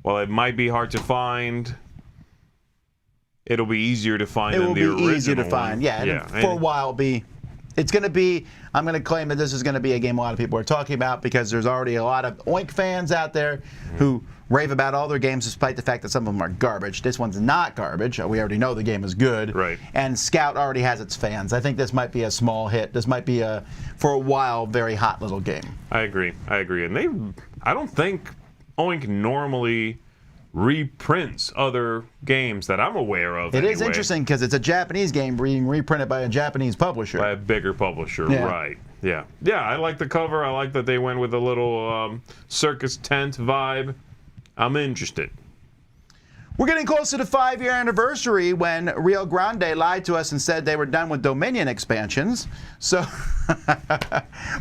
[SPEAKER 2] While it might be hard to find, it'll be easier to find than the original. It will be easier to find,
[SPEAKER 1] yeah. For a while, it's going to be, I'm going to claim that this is going to be a game a lot of people are talking about because there's already a lot of Oink fans out there who rave about all their games despite the fact that some of them are garbage. This one's not garbage. We already know the game is good.
[SPEAKER 2] Right.
[SPEAKER 1] And Scout already has its fans. I think this might be a small hit. This might be for a while, very hot little game.
[SPEAKER 2] I agree. And I don't think Oink normally reprints other games that I'm aware of.
[SPEAKER 1] It is interesting because it's a Japanese game being reprinted by a Japanese publisher.
[SPEAKER 2] By a bigger publisher,
[SPEAKER 1] yeah.
[SPEAKER 2] Right. Yeah. Yeah, I like the cover. I like that they went with a little circus tent vibe. I'm interested.
[SPEAKER 1] We're getting close to the 5-year anniversary when Rio Grande lied to us and said they were done with Dominion expansions. So,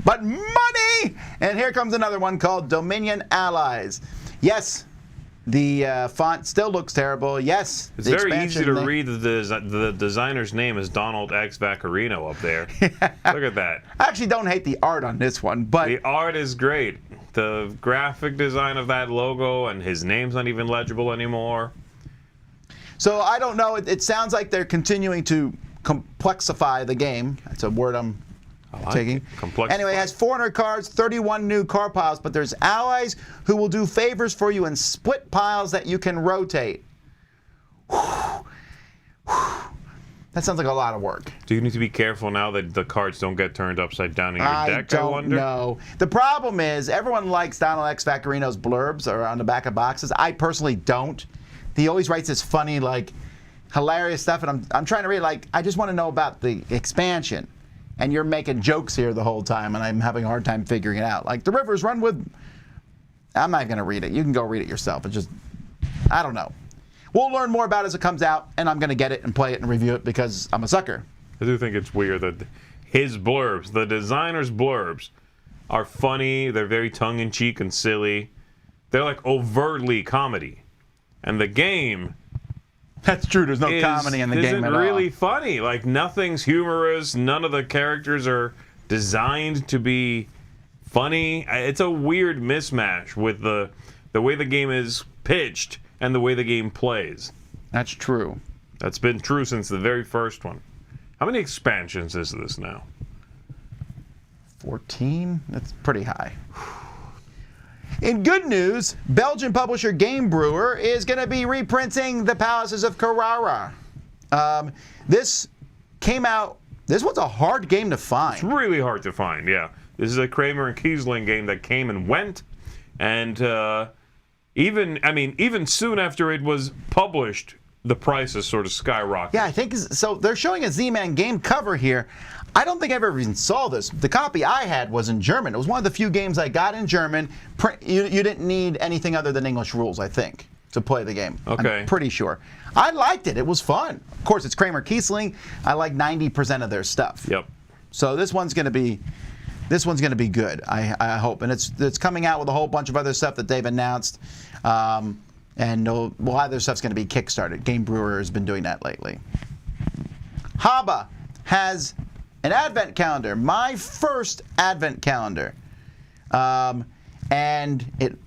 [SPEAKER 1] but money! And here comes another one called Dominion Allies. Yes, the font still looks terrible. Yes,
[SPEAKER 2] it's very easy to read the designer's name is Donald X Vaccarino up there. Look at that.
[SPEAKER 1] I actually don't hate the art on this one, but
[SPEAKER 2] the art is great. The graphic design of that logo and his name's not even legible anymore.
[SPEAKER 1] So I don't know. It sounds like they're continuing to complexify the game. That's a word taking.
[SPEAKER 2] Complex.
[SPEAKER 1] Anyway, it has 400 cards, 31 new card piles, but there's allies who will do favors for you in split piles that you can rotate. That sounds like a lot of work.
[SPEAKER 2] Do you need to be careful now that the cards don't get turned upside down in your deck?
[SPEAKER 1] I
[SPEAKER 2] wonder.
[SPEAKER 1] know. The problem is everyone likes Donald X. Vaccarino's blurbs or on the back of boxes. I personally don't. He always writes this funny, like, hilarious stuff, and I'm trying to read, like, I just want to know about the expansion. And you're making jokes here the whole time, and I'm having a hard time figuring it out. Like, the rivers run with... I'm not going to read it. You can go read it yourself. It's just... I don't know. We'll learn more about it as it comes out, and I'm going to get it and play it and review it because I'm a sucker.
[SPEAKER 2] I do think it's weird that his blurbs, the designer's blurbs, are funny. They're very tongue-in-cheek and silly. They're like overtly comedy. And the game...
[SPEAKER 1] That's true. There's no comedy in the game at all.
[SPEAKER 2] Isn't really funny. Like, nothing's humorous. None of the characters are designed to be funny. It's a weird mismatch with the way the game is pitched and the way the game plays.
[SPEAKER 1] That's true.
[SPEAKER 2] That's been true since the very first one. How many expansions is this now?
[SPEAKER 1] 14? That's pretty high. In good news, Belgian publisher Game Brewer is going to be reprinting The Palaces of Carrara. This came out... This was a hard game to find.
[SPEAKER 2] It's really hard to find, yeah. This is a Kramer and Kiesling game that came and went. And even soon after it was published, the prices sort of skyrocketed.
[SPEAKER 1] Yeah, I think... So they're showing a Z-Man game cover here. I don't think I've ever even saw this. The copy I had was in German. It was one of the few games I got in German. You didn't need anything other than English rules, I think, to play the game.
[SPEAKER 2] Okay.
[SPEAKER 1] I'm pretty sure. I liked it. It was fun. Of course, it's Kramer Kiesling. I like 90% of their stuff.
[SPEAKER 2] Yep.
[SPEAKER 1] So this one's going to be good. I hope, and it's coming out with a whole bunch of other stuff that they've announced, and a lot of their stuff's going to be kickstarted. Game Brewer has been doing that lately. Haba has an advent calendar, my first advent calendar, and it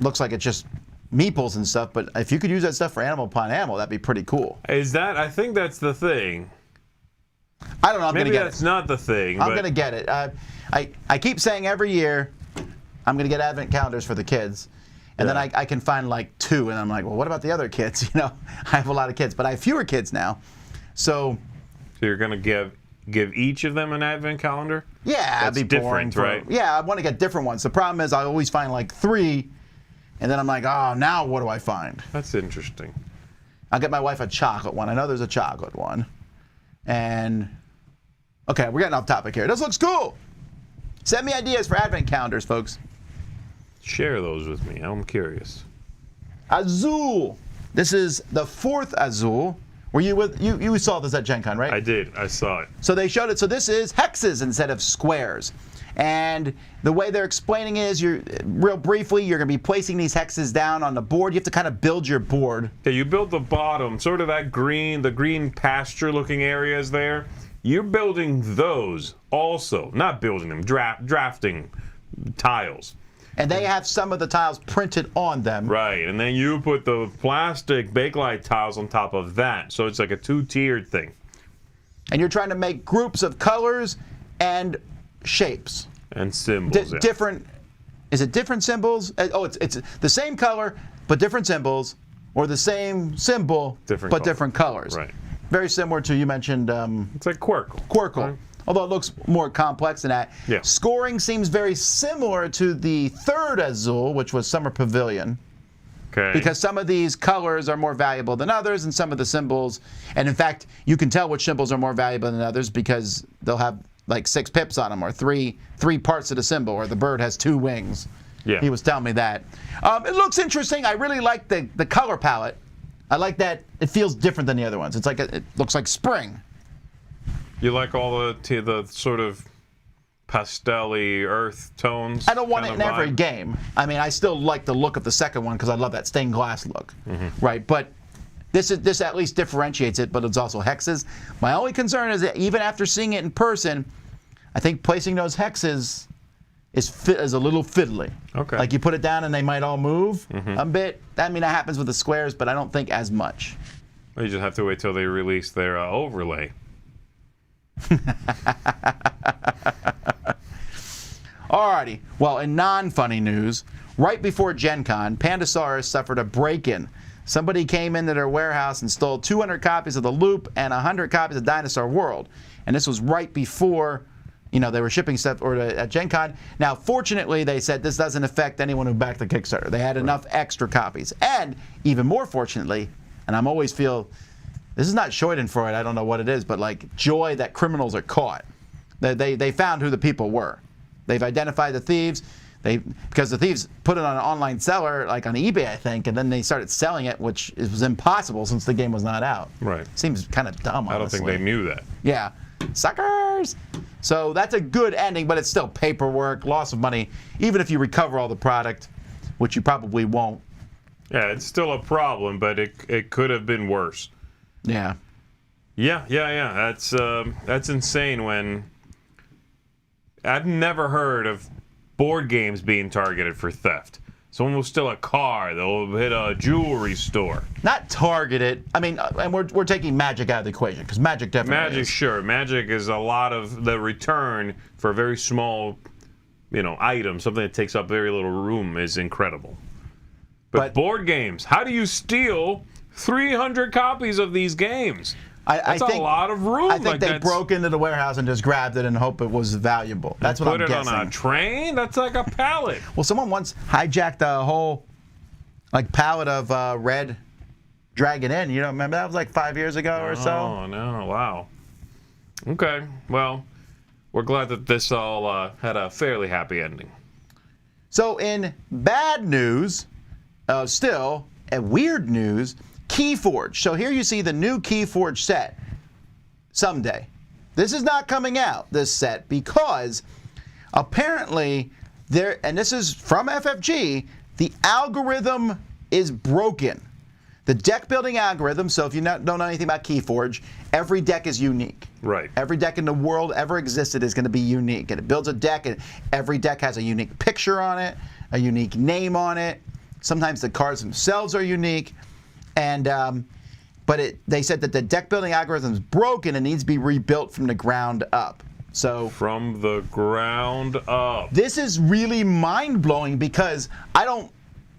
[SPEAKER 1] looks like it's just meeples and stuff. But if you could use that stuff for Animal Upon Animal, that'd be pretty cool.
[SPEAKER 2] I think that's the thing.
[SPEAKER 1] I don't know. I'm
[SPEAKER 2] Maybe
[SPEAKER 1] gonna get
[SPEAKER 2] that's
[SPEAKER 1] it.
[SPEAKER 2] not the thing.
[SPEAKER 1] I'm gonna get it. I keep saying every year I'm gonna get advent calendars for the kids, and then I can find like 2, and I'm like, well, what about the other kids? You know, I have a lot of kids, but I have fewer kids now, so
[SPEAKER 2] you're gonna give each of them an advent calendar?
[SPEAKER 1] Yeah,
[SPEAKER 2] that's
[SPEAKER 1] it'd be boring,
[SPEAKER 2] different, right?
[SPEAKER 1] Yeah, I want to get different ones. The problem is I always find like 3, and then I'm like, oh, now what do I find?
[SPEAKER 2] That's interesting.
[SPEAKER 1] I'll get my wife a chocolate one. I know there's a chocolate one. And, okay, we're getting off topic here. This looks cool. Send me ideas for advent calendars, folks.
[SPEAKER 2] Share those with me. I'm curious.
[SPEAKER 1] Azul. This is the 4th Azul. Were you with you saw this at Gen Con, right?
[SPEAKER 2] I did. I saw it.
[SPEAKER 1] So they showed it. So this is hexes instead of squares. And the way they're explaining it is, real briefly, you're going to be placing these hexes down on the board. You have to kind of build your board.
[SPEAKER 2] Yeah, you build the bottom, sort of the green pasture-looking areas there. You're building those also. Not building them, drafting tiles.
[SPEAKER 1] And they have some of the tiles printed on them.
[SPEAKER 2] Right, and then you put the plastic Bakelite tiles on top of that. So it's like a 2-tiered thing.
[SPEAKER 1] And you're trying to make groups of colors and shapes.
[SPEAKER 2] And symbols,
[SPEAKER 1] Different, is it different symbols? Oh, it's the same color, but different symbols, or the same symbol, different colors.
[SPEAKER 2] Right.
[SPEAKER 1] Very similar to, you mentioned...
[SPEAKER 2] it's like Quirkle.
[SPEAKER 1] Quirkle.
[SPEAKER 2] Right.
[SPEAKER 1] Although it looks more complex than that.
[SPEAKER 2] Yeah.
[SPEAKER 1] Scoring seems very similar to the 3rd Azul, which was Summer Pavilion.
[SPEAKER 2] Okay.
[SPEAKER 1] Because some of these colors are more valuable than others, and some of the symbols, and in fact, you can tell which symbols are more valuable than others because they'll have like 6 pips on them, or three parts of the symbol, or the bird has 2 wings.
[SPEAKER 2] Yeah.
[SPEAKER 1] He was telling me that. It looks interesting. I really like the color palette. I like that it feels different than the other ones. It's like it looks like spring.
[SPEAKER 2] You like all the sort of pastel-y earth tones?
[SPEAKER 1] I don't want it in every game. I mean, I still like the look of the second one because I love that stained glass look, right? But this at least differentiates it, but it's also hexes. My only concern is that even after seeing it in person, I think placing those hexes is a little fiddly.
[SPEAKER 2] Okay.
[SPEAKER 1] Like you put it down and they might all move a bit. I mean, that happens with the squares, but I don't think as much.
[SPEAKER 2] You just have to wait till they release their overlay.
[SPEAKER 1] Alrighty. Well, in non-funny news, right before Gen Con, Pandasaurus suffered a break-in. Somebody came into their warehouse and stole 200 copies of The Loop and 100 copies of Dinosaur World. And this was right before, they were shipping stuff at Gen Con. Now, fortunately, they said this doesn't affect anyone who backed the Kickstarter. They had enough extra copies. And even more fortunately, and I'm always feel, this is not Schadenfreude, I don't know what it is, but like joy that criminals are caught. They found who the people were. They've identified the thieves. Because the thieves put it on an online seller, like on eBay, I think, and then they started selling it, which was impossible since the game was not out.
[SPEAKER 2] Right.
[SPEAKER 1] Seems kind of dumb, honestly.
[SPEAKER 2] I don't think they knew that.
[SPEAKER 1] Yeah. Suckers! So that's a good ending, but it's still paperwork, loss of money, even if you recover all the product, which you probably won't.
[SPEAKER 2] Yeah, it's still a problem, but it could have been worse.
[SPEAKER 1] Yeah.
[SPEAKER 2] Yeah. That's insane when... I've never heard of board games being targeted for theft. Someone will steal a car. They'll hit a jewelry store.
[SPEAKER 1] Not targeted. I mean, and we're taking Magic out of the equation because Magic definitely is.
[SPEAKER 2] Sure. Magic is a lot of the return for a very small, item. Something that takes up very little room is incredible. But board games, how do you steal 300 copies of these games? That's a lot of room.
[SPEAKER 1] I think they broke into the warehouse and just grabbed it and hope it was valuable. That's what I'm guessing.
[SPEAKER 2] Put it on a train? That's like a pallet.
[SPEAKER 1] Well, someone once hijacked a whole pallet of Red Dragon Inn. You don't remember? That was like 5 years ago or so.
[SPEAKER 2] Oh, no. Wow. Okay. Well, we're glad that this all had a fairly happy ending.
[SPEAKER 1] So in bad news, still, and weird news, Keyforge. So here you see the new Keyforge set someday. This is not coming out, this set, because apparently and this is from FFG, the algorithm is broken. The deck building algorithm, so if you don't know anything about Keyforge, every deck is unique.
[SPEAKER 2] Right.
[SPEAKER 1] Every deck in the world ever existed is going to be unique. And it builds a deck, and every deck has a unique picture on it, a unique name on it. Sometimes the cards themselves are unique. And but they said that the deck building algorithm is broken and needs to be rebuilt from the ground up. So
[SPEAKER 2] from the ground up.
[SPEAKER 1] This is really mind-blowing because I don't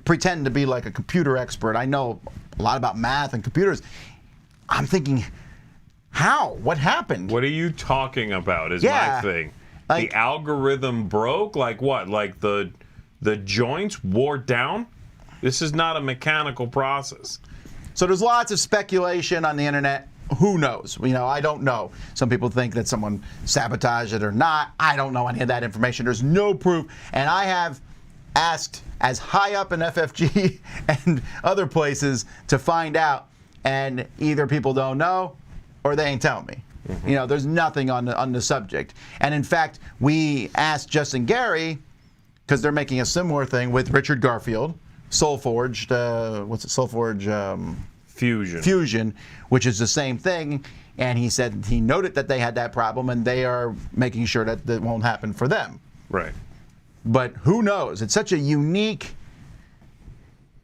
[SPEAKER 1] pretend to be like a computer expert. I know a lot about math and computers. I'm thinking, how? What happened?
[SPEAKER 2] What are you talking about is my thing. The algorithm broke? Like what? Like the joints wore down? This is not a mechanical process.
[SPEAKER 1] So there's lots of speculation on the internet. Who knows? I don't know. Some people think that someone sabotaged it or not. I don't know any of that information. There's no proof. And I have asked as high up in FFG and other places to find out. And either people don't know or they ain't telling me. Mm-hmm. There's nothing on the subject. And in fact, we asked Justin Gary, because they're making a similar thing with Richard Garfield, Soulforged, Soulforge Fusion, which is the same thing, and he said he noted that they had that problem, and they are making sure that that won't happen for them.
[SPEAKER 2] Right.
[SPEAKER 1] But who knows? It's such a unique.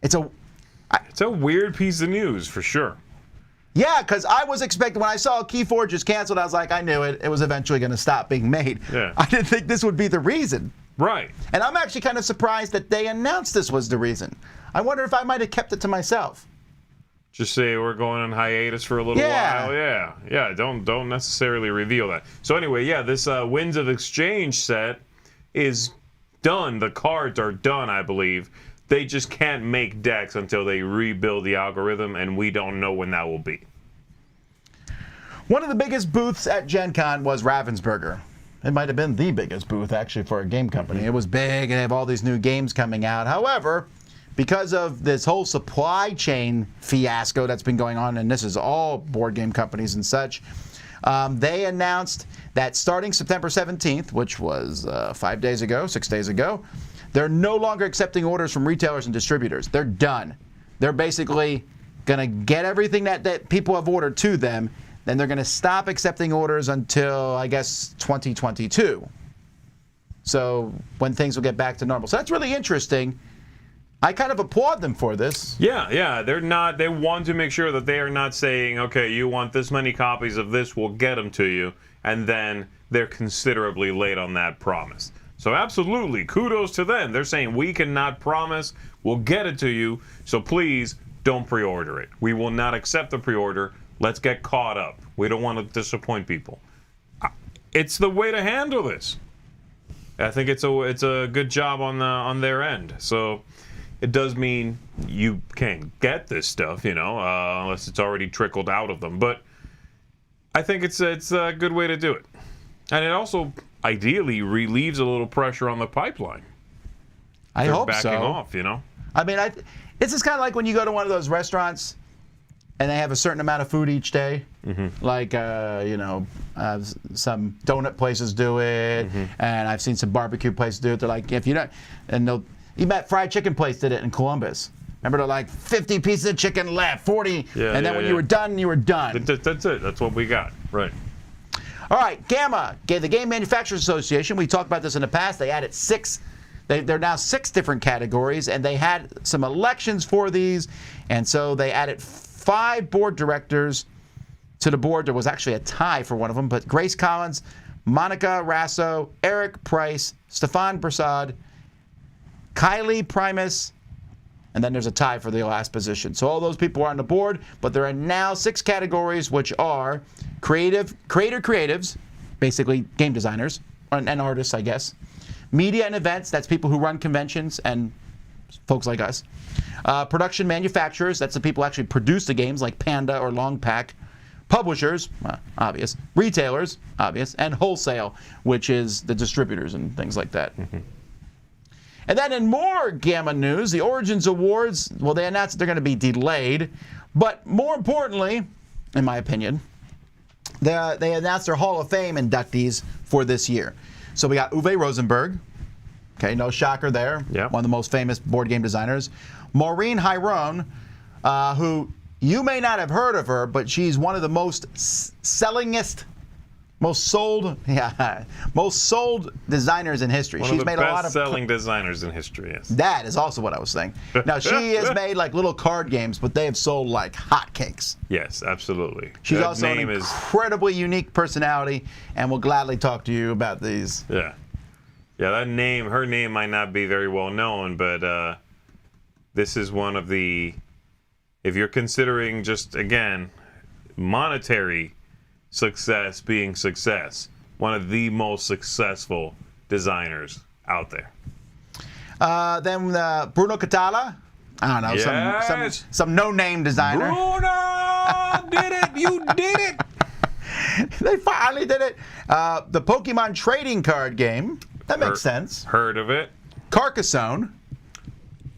[SPEAKER 1] It's a
[SPEAKER 2] weird piece of news for sure.
[SPEAKER 1] Yeah, because I was expecting when I saw Keyforge is canceled, I was like, I knew it. It was eventually going to stop being made.
[SPEAKER 2] Yeah.
[SPEAKER 1] I didn't think this would be the reason.
[SPEAKER 2] Right.
[SPEAKER 1] And I'm actually kind of surprised that they announced this was the reason. I wonder if I might have kept it to myself.
[SPEAKER 2] Just say we're going on hiatus for a little while. Yeah. Don't necessarily reveal that. So anyway, this Winds of Exchange set is done. The cards are done, I believe. They just can't make decks until they rebuild the algorithm, and we don't know when that will be.
[SPEAKER 1] One of the biggest booths at Gen Con was Ravensburger. It might have been the biggest booth, actually, for a game company. It was big, and they have all these new games coming out. However, because of this whole supply chain fiasco that's been going on, and this is all board game companies and such, they announced that starting September 17th, which was 6 days ago, they're no longer accepting orders from retailers and distributors. They're done. They're basically going to get everything that people have ordered to them. Then they're going to stop accepting orders until, I guess, 2022. So when things will get back to normal. So that's really interesting. I kind of applaud them for this.
[SPEAKER 2] Yeah, they're not. They want to make sure that they are not saying, okay, you want this many copies of this, we'll get them to you, and then they're considerably late on that promise. So absolutely, kudos to them. They're saying we cannot promise we'll get it to you, so please don't pre-order it. We will not accept the pre-order. Let's get caught up. We don't want to disappoint people. It's the way to handle this. I think it's a good job on their end. So. It does mean you can't get this stuff, unless it's already trickled out of them. But I think it's a good way to do it. And it also, ideally, relieves a little pressure on the pipeline.
[SPEAKER 1] I hope
[SPEAKER 2] backing
[SPEAKER 1] so.
[SPEAKER 2] off,
[SPEAKER 1] I mean, it's just kind of like when you go to one of those restaurants and they have a certain amount of food each day.
[SPEAKER 2] Mm-hmm.
[SPEAKER 1] Like, some donut places do it, and I've seen some barbecue places do it. They're like, if you don't, and they'll. Even that fried chicken place did it in Columbus. Remember, they're like 50 pieces of chicken left, 40, and then when you were done, you were done.
[SPEAKER 2] That's it. That's what we got. Right.
[SPEAKER 1] All right, GAMA, the Game Manufacturers Association. We talked about this in the past. They added 6. They're now 6 different categories, and they had some elections for these, and so they added 5 board directors to the board. There was actually a tie for one of them, but Grace Collins, Monica Rasso, Eric Price, Stefan Prasad, Kylie Primus, and then there's a tie for the last position. So all those people are on the board, but there are now 6 categories, which are creatives, basically game designers, and artists, I guess. Media and events, that's people who run conventions and folks like us. Production manufacturers, that's the people who actually produce the games, like Panda or Longpack. Publishers, obvious. Retailers, obvious. And wholesale, which is the distributors and things like that. And then in more GAMA news, the Origins Awards, well, they announced that they're going to be delayed. But more importantly, in my opinion, they announced their Hall of Fame inductees for this year. So we got Uwe Rosenberg. Okay, no shocker there.
[SPEAKER 2] Yep.
[SPEAKER 1] One of the most famous board game designers. Maureen Hyrone, who you may not have heard of her, but she's one of the most sold designers in history.
[SPEAKER 2] She's made a lot of best-selling designers in history. Yes.
[SPEAKER 1] That is also what I was saying. Now she has made like little card games, but they have sold like hotcakes.
[SPEAKER 2] Yes, absolutely.
[SPEAKER 1] She's also an incredibly unique personality, and will gladly talk to you about these.
[SPEAKER 2] Yeah, her name might not be very well known, but this is one of the. If you're considering just again monetary success being success, one of the most successful designers out there.
[SPEAKER 1] Then Bruno Catala, I don't know,
[SPEAKER 2] yes.
[SPEAKER 1] some no-name designer.
[SPEAKER 2] Bruno did it! You did it!
[SPEAKER 1] They finally did it. The Pokemon trading card game. That makes sense.
[SPEAKER 2] Heard of it.
[SPEAKER 1] Carcassonne.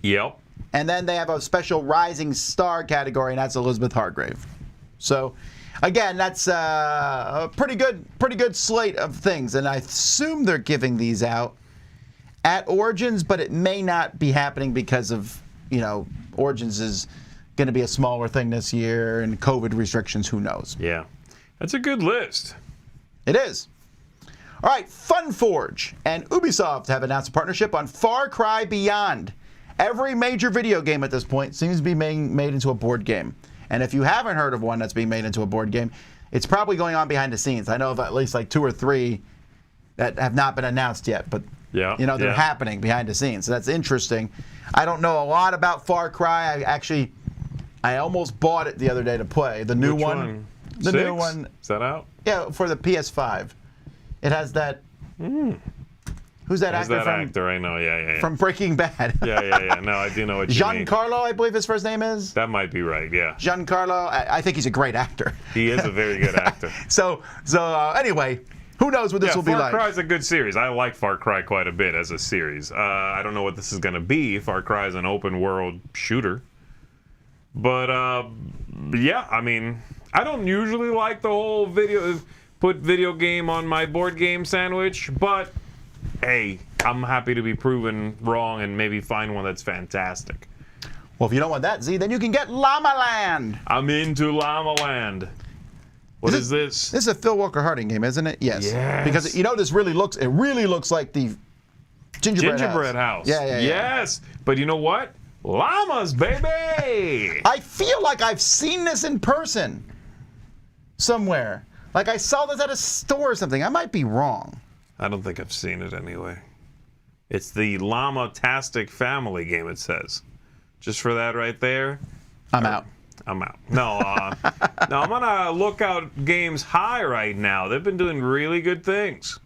[SPEAKER 2] Yep.
[SPEAKER 1] And then they have a special Rising Star category, and that's Elizabeth Hargrave. So, again, that's a pretty good slate of things, and I assume they're giving these out at Origins, but it may not be happening because of, Origins is going to be a smaller thing this year, and COVID restrictions, who knows.
[SPEAKER 2] Yeah. That's a good list.
[SPEAKER 1] It is. All right, FunForge and Ubisoft have announced a partnership on Far Cry Beyond. Every major video game at this point seems to be being made into a board game. And if you haven't heard of one that's being made into a board game, it's probably going on behind the scenes. I know of at least like 2 or 3 that have not been announced yet, but they're happening behind the scenes. So that's interesting. I don't know a lot about Far Cry. I almost bought it the other day to play. The new one. The
[SPEAKER 2] 6?
[SPEAKER 1] new one.
[SPEAKER 2] Is that out?
[SPEAKER 1] Yeah, for the PS5. It has that. Who's that actor
[SPEAKER 2] that
[SPEAKER 1] from?
[SPEAKER 2] Actor, I know. Yeah.
[SPEAKER 1] From Breaking Bad.
[SPEAKER 2] Yeah. No, I do know what you mean.
[SPEAKER 1] Giancarlo, I believe his first name is.
[SPEAKER 2] That might be right. Yeah.
[SPEAKER 1] Giancarlo. I think he's a great actor.
[SPEAKER 2] He is a very good actor.
[SPEAKER 1] So anyway, who knows what this will be like?
[SPEAKER 2] Far Cry is a good series. I like Far Cry quite a bit as a series. I don't know what this is going to be. Far Cry is an open world shooter. But yeah, I mean, I don't usually like the whole put video game on my board game sandwich, but hey, I'm happy to be proven wrong and maybe find one that's fantastic.
[SPEAKER 1] Well, if you don't want that, Z, then you can get Llama Land.
[SPEAKER 2] I'm into Llama Land. What is this?
[SPEAKER 1] This is a Phil Walker Harding game, isn't it? Yes. Because this really looks like the Gingerbread House.
[SPEAKER 2] Yeah. Yes. But you know what? Llamas, baby!
[SPEAKER 1] I feel like I've seen this in person somewhere. Like I saw this at a store or something. I might be wrong.
[SPEAKER 2] I don't think I've seen it anyway. It's the Llama-tastic family game, it says. Just for that right there.
[SPEAKER 1] I'm out.
[SPEAKER 2] I'm out. No, no, I'm on Lookout Games High right now. They've been doing really good things.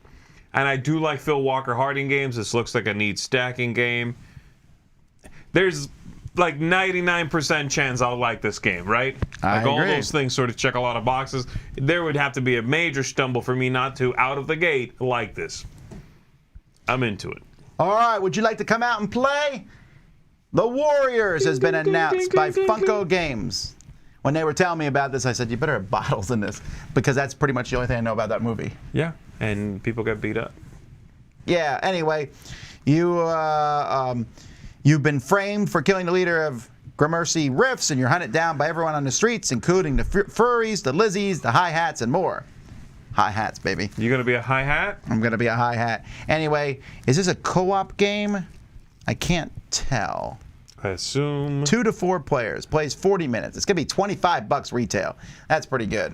[SPEAKER 2] And I do like Phil Walker Harding games. This looks like a neat stacking game. There's like 99% chance I'll like this game, right?
[SPEAKER 1] I
[SPEAKER 2] like all
[SPEAKER 1] agree.
[SPEAKER 2] those things sort of check a lot of boxes. There would have to be a major stumble for me not to, out of the gate, like this. I'm into it.
[SPEAKER 1] All right, would you like to come out and play? The Warriors has been announced by Funko Games. When they were telling me about this, I said, you better have bottles in this, because that's pretty much the only thing I know about that movie.
[SPEAKER 2] Yeah, and people get beat up.
[SPEAKER 1] Yeah, anyway, you've been framed for killing the leader of Gramercy Rifts, and you're hunted down by everyone on the streets, including the furries, the Lizzies, the hi-hats, and more. Hi-hats, baby.
[SPEAKER 2] You gonna be a hi-hat?
[SPEAKER 1] I'm going to be a hi-hat. Anyway, is this a co-op game? I can't tell.
[SPEAKER 2] I assume
[SPEAKER 1] 2 to 4 players. Plays 40 minutes. It's going to be $25 retail. That's pretty good.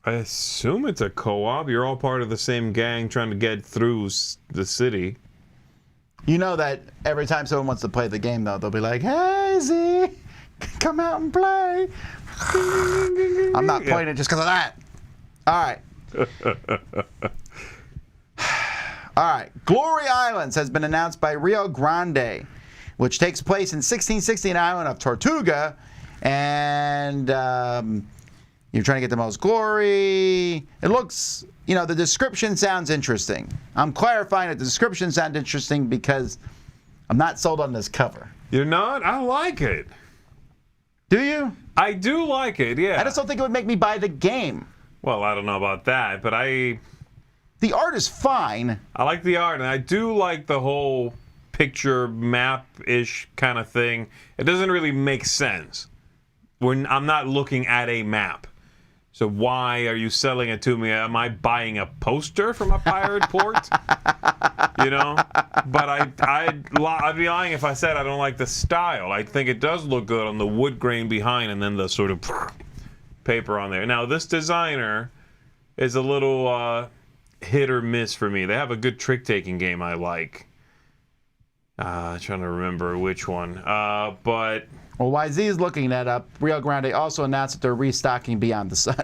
[SPEAKER 2] I assume it's a co-op. You're all part of the same gang trying to get through the city.
[SPEAKER 1] You know that every time someone wants to play the game, though, they'll be like, hey, Z, come out and play. I'm not playing it just because of that. All right. All right. Glory Islands has been announced by Rio Grande, which takes place in 1616 island of Tortuga. And you're trying to get the most glory. It looks, you know, the description sounds interesting. I'm clarifying that the description sounds interesting because I'm not sold on this cover.
[SPEAKER 2] You're not? I like it.
[SPEAKER 1] Do you?
[SPEAKER 2] I do like it, yeah.
[SPEAKER 1] I just don't think it would make me buy the game.
[SPEAKER 2] Well, I don't know about that, but
[SPEAKER 1] The art is fine.
[SPEAKER 2] I like the art, and I do like the whole picture map-ish kind of thing. It doesn't really make sense when I'm not looking at a map. So why are you selling it to me? Am I buying a poster from a pirate port? You know? But I'd be lying if I said I don't like the style. I think it does look good on the wood grain behind and then the sort of paper on there. Now, this designer is a little hit or miss for me. They have a good trick-taking game I like. Trying to remember which one. But...
[SPEAKER 1] Well, YZ is looking that up. Rio Grande also announced that they're restocking Beyond the Sun.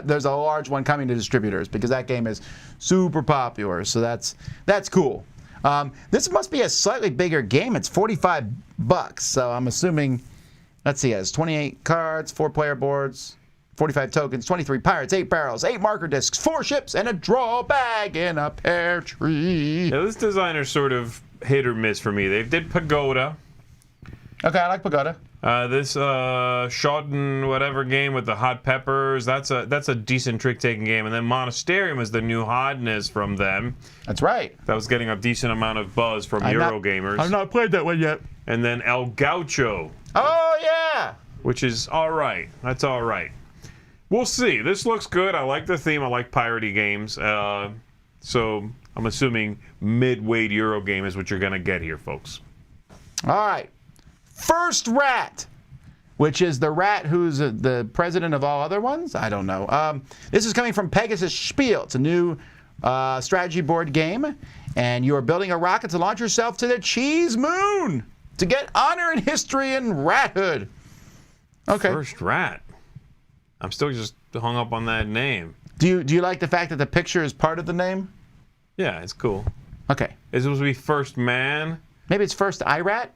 [SPEAKER 1] There's a large one coming to distributors because that game is super popular. So that's cool. This must be a slightly bigger game. It's $45. So I'm assuming, let's see, it has 28 cards, 4 player boards, 45 tokens, 23 pirates, 8 barrels, 8 marker discs, 4 ships, and a draw bag in a pear tree.
[SPEAKER 2] Yeah, this designer's sort of hit or miss for me. They did Pagoda.
[SPEAKER 1] Okay, I like Pagoda.
[SPEAKER 2] This Shoten whatever game with the hot peppers, that's a decent trick-taking game. And then Monasterium is the new hotness from them.
[SPEAKER 1] That's right.
[SPEAKER 2] That was getting a decent amount of buzz from Eurogamers.
[SPEAKER 1] I've not played that one yet.
[SPEAKER 2] And then El Gaucho.
[SPEAKER 1] Oh, yeah.
[SPEAKER 2] Which is all right. That's all right. We'll see. This looks good. I like the theme. I like piratey games. So I'm assuming mid-weight Eurogame is what you're going to get here, folks.
[SPEAKER 1] All right. First Rat, which is the rat who's the president of all other ones? I don't know. This is coming from Pegasus Spiel. It's a new strategy board game, and you are building a rocket to launch yourself to the Cheese Moon to get honor and history and rathood. Okay.
[SPEAKER 2] First Rat. I'm still just hung up on that name.
[SPEAKER 1] Do you like the fact that the picture is part of the name?
[SPEAKER 2] Yeah, it's cool.
[SPEAKER 1] Okay.
[SPEAKER 2] Is it supposed to be First Man?
[SPEAKER 1] Maybe it's First IRAT?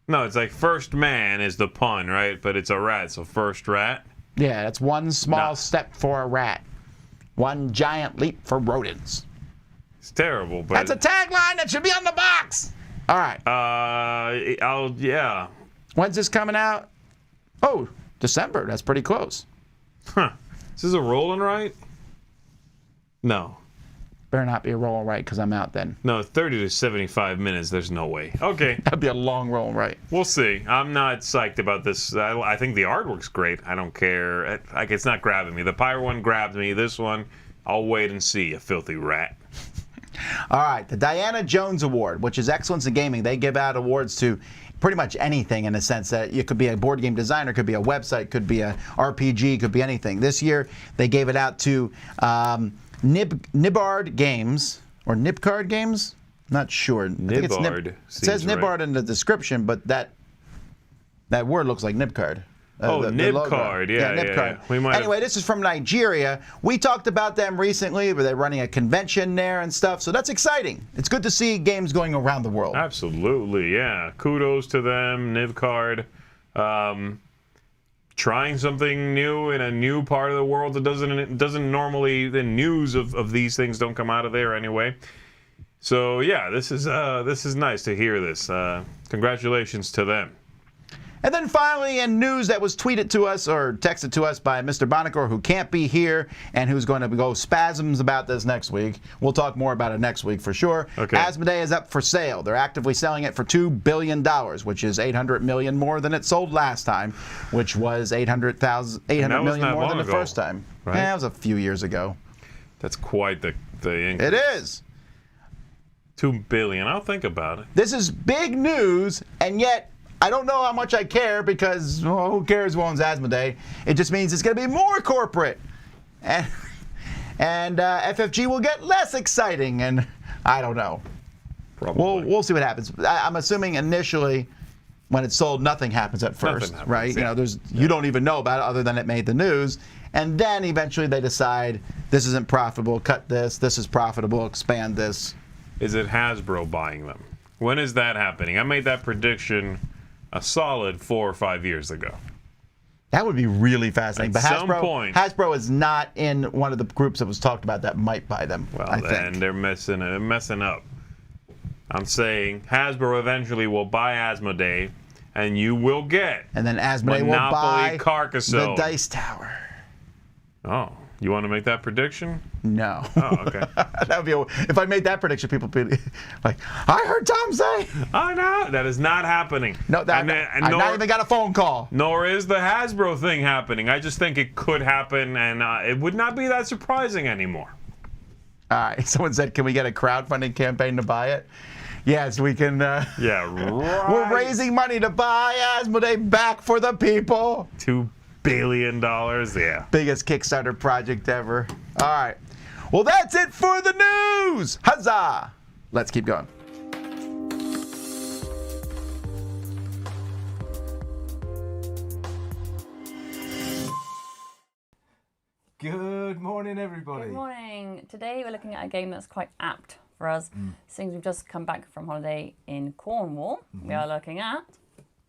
[SPEAKER 2] No, it's like First Man is the pun, right? But it's a rat, so First Rat.
[SPEAKER 1] Yeah, that's one small step for a rat, one giant leap for rodents.
[SPEAKER 2] It's terrible, but...
[SPEAKER 1] That's a tagline that should be on the box! All right.
[SPEAKER 2] Yeah.
[SPEAKER 1] When's this coming out? Oh, December. That's pretty close.
[SPEAKER 2] Huh. Is this a rolling right? No.
[SPEAKER 1] Better not be a roll right because I'm out then.
[SPEAKER 2] No, 30 to 75 minutes. There's no way. Okay.
[SPEAKER 1] That'd be a long roll right.
[SPEAKER 2] We'll see. I'm not psyched about this. I think the artwork's great. I don't care. Like, it's not grabbing me. The pirate one grabbed me. This one, I'll wait and see, you filthy rat.
[SPEAKER 1] All right. The Diana Jones Award, which is Excellence in Gaming. They give out awards to pretty much anything in a sense that it could be a board game designer, could be a website, could be a RPG, could be anything. This year they gave it out to Nibbard Games or Nibcard Games. Not sure.
[SPEAKER 2] Nibbard.
[SPEAKER 1] It says Nibbard in the description, but that word looks like Nibcard.
[SPEAKER 2] Nibcard. Yeah,
[SPEAKER 1] Nibcard. Anyway, this is from Nigeria. We talked about them recently, but they're running a convention there and stuff, so that's exciting. It's good to see games going around the world.
[SPEAKER 2] Absolutely, yeah. Kudos to them, Nibcard. Trying something new in a new part of the world that doesn't normally, the news of these things don't come out of there anyway. So yeah, this is nice to hear this. Congratulations to them.
[SPEAKER 1] And then finally, in news that was tweeted to us or texted to us by Mr. Bonacor, who can't be here and who's going to go spasms about this next week. We'll talk more about it next week for sure.
[SPEAKER 2] Okay.
[SPEAKER 1] Asmodee is up for sale. They're actively selling it for $2 billion, which is $800 million more than it sold last time, which was $800 million more than the first time.
[SPEAKER 2] Right?
[SPEAKER 1] Yeah, that was a few years ago.
[SPEAKER 2] That's quite the increase.
[SPEAKER 1] It is.
[SPEAKER 2] $2 billion. I'll think about it.
[SPEAKER 1] This is big news, and yet I don't know how much I care because who cares who owns Asmodee? It just means it's going to be more corporate, and FFG will get less exciting. And I don't know.
[SPEAKER 2] Probably.
[SPEAKER 1] We'll see what happens. I'm assuming initially, when it's sold, nothing happens at first,
[SPEAKER 2] happens,
[SPEAKER 1] right?
[SPEAKER 2] yeah.
[SPEAKER 1] You don't even know about it other than it made the news, and then eventually they decide this isn't profitable, cut this. This is profitable, expand this.
[SPEAKER 2] Is it Hasbro buying them? When is that happening? I made that prediction a solid 4 or 5 years ago.
[SPEAKER 1] That would be really fascinating.
[SPEAKER 2] At
[SPEAKER 1] But
[SPEAKER 2] some point,
[SPEAKER 1] Hasbro is not in one of the groups that was talked about that might buy them.
[SPEAKER 2] Well,
[SPEAKER 1] I
[SPEAKER 2] then
[SPEAKER 1] think.
[SPEAKER 2] they're messing up. I'm saying Hasbro eventually will buy Asmodee, and you will get
[SPEAKER 1] And then Asmodee will
[SPEAKER 2] Monopoly
[SPEAKER 1] buy
[SPEAKER 2] Carcassonne.
[SPEAKER 1] the Dice Tower.
[SPEAKER 2] Oh, you want to make that prediction?
[SPEAKER 1] No.
[SPEAKER 2] Oh, okay.
[SPEAKER 1] That would be if I made that prediction, people would be like, I heard Tom say.
[SPEAKER 2] Oh, no, that is not happening.
[SPEAKER 1] No, I've not even got a phone call.
[SPEAKER 2] Nor is the Hasbro thing happening. I just think it could happen, and it would not be that surprising anymore.
[SPEAKER 1] All right. Someone said, can we get a crowdfunding campaign to buy it? Yes, we can.
[SPEAKER 2] Yeah, right.
[SPEAKER 1] We're raising money to buy Asmodee back for the people.
[SPEAKER 2] $2 billion, yeah.
[SPEAKER 1] Biggest Kickstarter project ever. All right. Well, that's it for the news. Huzzah! Let's keep going.
[SPEAKER 10] Good morning, everybody.
[SPEAKER 11] Good morning. Today we're looking at a game that's quite apt for us, since we've just come back from holiday in Cornwall. We are looking at...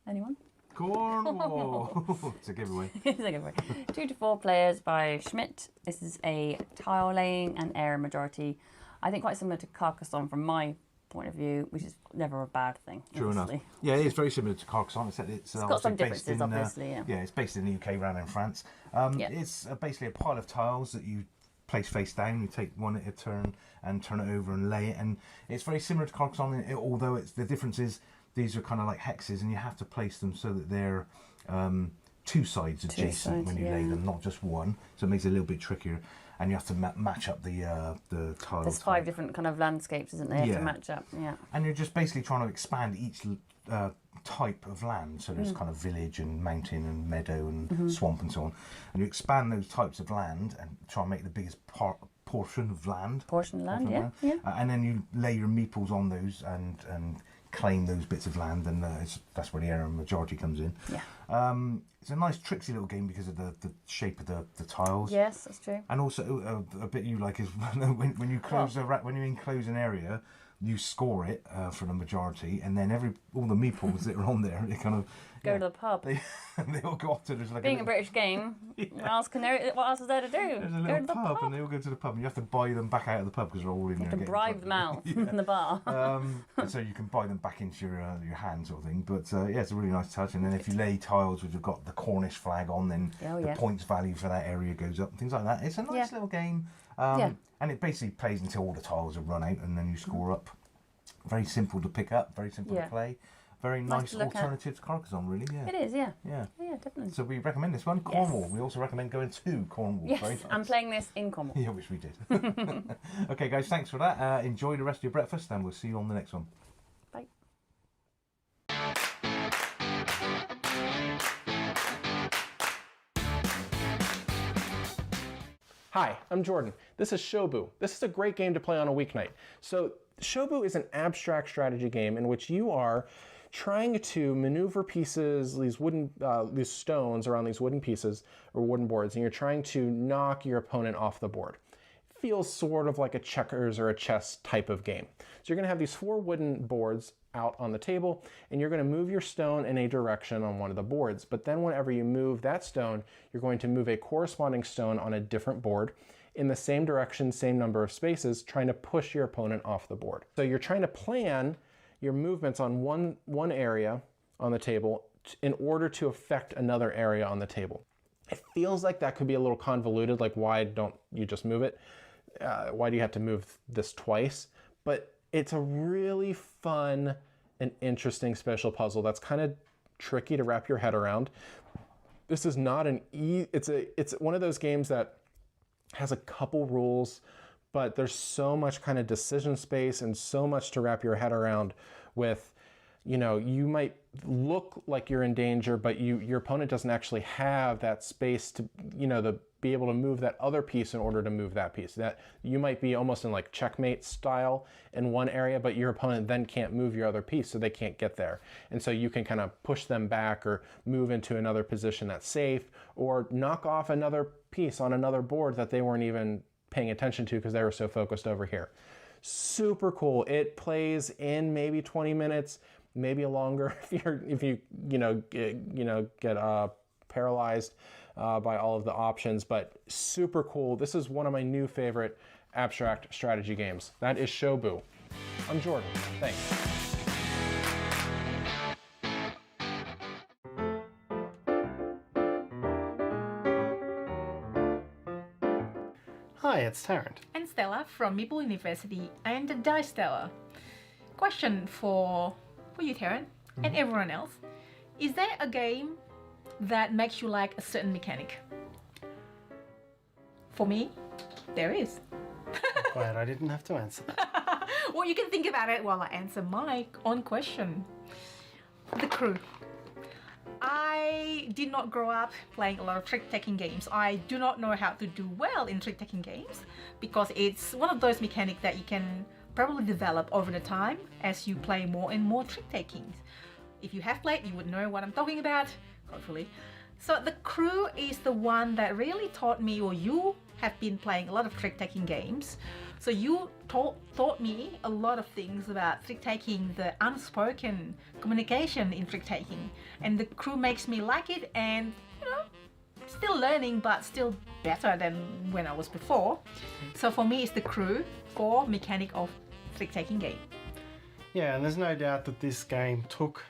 [SPEAKER 11] Anyone?
[SPEAKER 10] Cornwall. It's a giveaway.
[SPEAKER 11] It's a giveaway. 2 to 4 players by Schmidt. This is a tile laying and area majority. I think quite similar to Carcassonne from my point of view, which is never a bad thing.
[SPEAKER 10] True
[SPEAKER 11] obviously.
[SPEAKER 10] enough. Yeah, it is very similar to Carcassonne, except it's
[SPEAKER 11] got some
[SPEAKER 10] based
[SPEAKER 11] differences, obviously, yeah.
[SPEAKER 10] Yeah, it's based in the UK, rather than France. It's basically a pile of tiles that you place face down. You take one at a turn and turn it over and lay it, and it's very similar to Carcassonne. Although the difference is these are kind of like hexes, and you have to place them so that they're 2 sides adjacent when you lay them, not just one. So it makes it a little bit trickier. And you have to match up the tiles.
[SPEAKER 11] There's 5 different kind of landscapes, isn't there? You have to match up, yeah.
[SPEAKER 10] And you're just basically trying to expand each type of land. So there's kind of village and mountain and meadow and swamp and so on. And you expand those types of land and try and make the biggest portion of land.
[SPEAKER 11] Yeah.
[SPEAKER 10] And then you lay your meeples on those and claim those bits of land, and that's where the area majority comes in.
[SPEAKER 11] Yeah.
[SPEAKER 10] It's a nice tricksy little game because of the shape of the tiles.
[SPEAKER 11] Yes, that's true.
[SPEAKER 10] And also a bit you like is when you close when you enclose an area, you score it for the majority, and then all the meeples that are on there, they kind of
[SPEAKER 11] go to the pub.
[SPEAKER 10] They all go off to like
[SPEAKER 11] being a British game. What else is there to do?
[SPEAKER 10] There's a little pub, and they all go to the pub, and you have to buy them back out of the pub because they're all in there.
[SPEAKER 11] You have to bribe them out in the bar.
[SPEAKER 10] And so you can buy them back into your hand, sort of thing. But it's a really nice touch. And then if you lay tiles which have got the Cornish flag on, then the points value for that area goes up and things like that. It's a nice little game. And it basically plays until all the tiles are run out, and then you score up. Very simple to pick up, very simple to play. Very nice alternative to Carcassonne, really. Yeah.
[SPEAKER 11] It is, yeah.
[SPEAKER 10] Yeah,
[SPEAKER 11] definitely.
[SPEAKER 10] So we recommend this one, Cornwall. We also recommend going to Cornwall.
[SPEAKER 11] Yes,
[SPEAKER 10] very nice.
[SPEAKER 11] I'm playing this in Cornwall.
[SPEAKER 10] Yeah, which we did. Okay, guys, thanks for that. Enjoy the rest of your breakfast, and we'll see you on the next one.
[SPEAKER 11] Bye.
[SPEAKER 12] Hi, I'm Jordan. This is Shobu. This is a great game to play on a weeknight. So Shobu is an abstract strategy game in which you are trying to maneuver pieces, these stones around these wooden pieces or wooden boards, and you're trying to knock your opponent off the board. It feels sort of like a checkers or a chess type of game. So you're going to have these 4 wooden boards out on the table, and you're going to move your stone in a direction on one of the boards. But then whenever you move that stone, you're going to move a corresponding stone on a different board in the same direction, same number of spaces, trying to push your opponent off the board. So you're trying to plan your movements on one area on the table in order to affect another area on the table. It feels like that could be a little convoluted, like why don't you just move it? Why do you have to move this twice? But it's a really fun and interesting special puzzle that's kind of tricky to wrap your head around. This is not it's one of those games that has a couple rules, but there's so much kind of decision space and so much to wrap your head around with, you might look like you're in danger, but your opponent doesn't actually have that space to, to be able to move that other piece in order to move that piece. That you might be almost in like checkmate style in one area, but your opponent then can't move your other piece, so they can't get there. And so you can kind of push them back or move into another position that's safe, or knock off another piece on another board that they weren't even paying attention to because they were so focused over here. Super cool. It plays in maybe 20 minutes, maybe longer if you get paralyzed by all of the options, but super cool. This is one of my new favorite abstract strategy games. That is Shobu. I'm Jordan. Thanks.
[SPEAKER 13] Hi, it's Tarrant.
[SPEAKER 14] And Stella from Meeple University and the Dice Stella. Question for you, Tarrant, and everyone else. Is there a game that makes you like a certain mechanic? For me, there is.
[SPEAKER 13] Glad I didn't have to answer that.
[SPEAKER 14] Well, you can think about it while I answer my own question. The crew. I did not grow up playing a lot of trick-taking games. I do not know how to do well in trick-taking games because it's one of those mechanics that you can probably develop over the time as you play more and more trick-takings. If you have played, you would know what I'm talking about, hopefully. So the crew is the one that really taught me, or you have been playing a lot of trick-taking games. So you taught me a lot of things about trick-taking, the unspoken communication in trick-taking. And the crew makes me like it, and still learning, but still better than when I was before. So for me, it's the crew for mechanic of trick-taking game.
[SPEAKER 13] Yeah, and there's no doubt that this game took...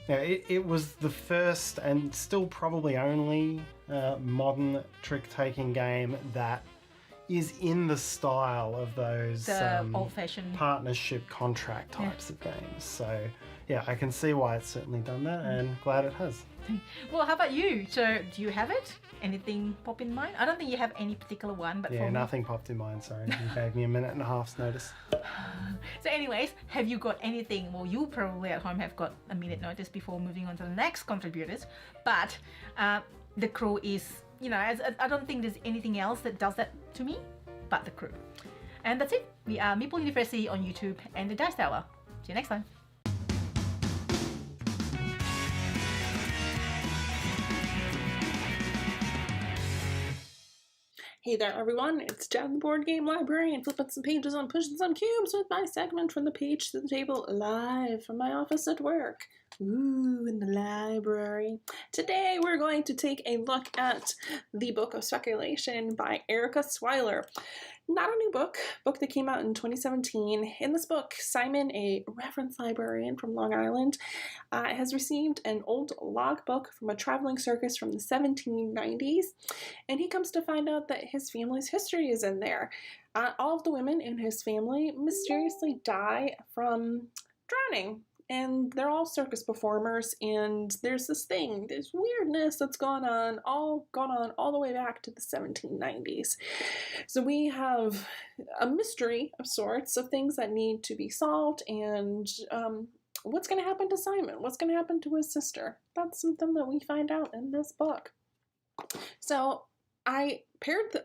[SPEAKER 13] it was the first and still probably only modern trick-taking game that is in the style of those
[SPEAKER 14] old-fashioned
[SPEAKER 13] partnership contract types of games. So yeah, I can see why it's certainly done that, and glad it has.
[SPEAKER 14] Well, how about you? So do you have it? Anything pop in mind? I don't think you have any particular one, but
[SPEAKER 13] yeah, nothing popped in mind, sorry. You gave me a minute and a half's notice.
[SPEAKER 14] So anyways, have you got anything? Well, you probably at home have got a minute notice before moving on to the next contributors, but the crew is, I don't think there's anything else that does that to me but the crew. And that's it. We are Meeple University on YouTube and the Dice Tower. See you next time.
[SPEAKER 15] Hey there everyone, it's Jen, the board game librarian, flipping some pages on pushing some cubes with my segment from the page to the table live from my office at work. Ooh, in the library. Today we're going to take a look at The Book of Speculation by Erica Swiler. Not a new book that came out in 2017. In this book, Simon, a reference librarian from Long Island, has received an old logbook from a traveling circus from the 1790s, and he comes to find out that his family's history is in there. All of the women in his family mysteriously die from drowning. And they're all circus performers, and there's this weirdness that's gone on all the way back to the 1790s. So we have a mystery of sorts of things that need to be solved, and what's going to happen to Simon? What's going to happen to his sister? That's something that we find out in this book. So I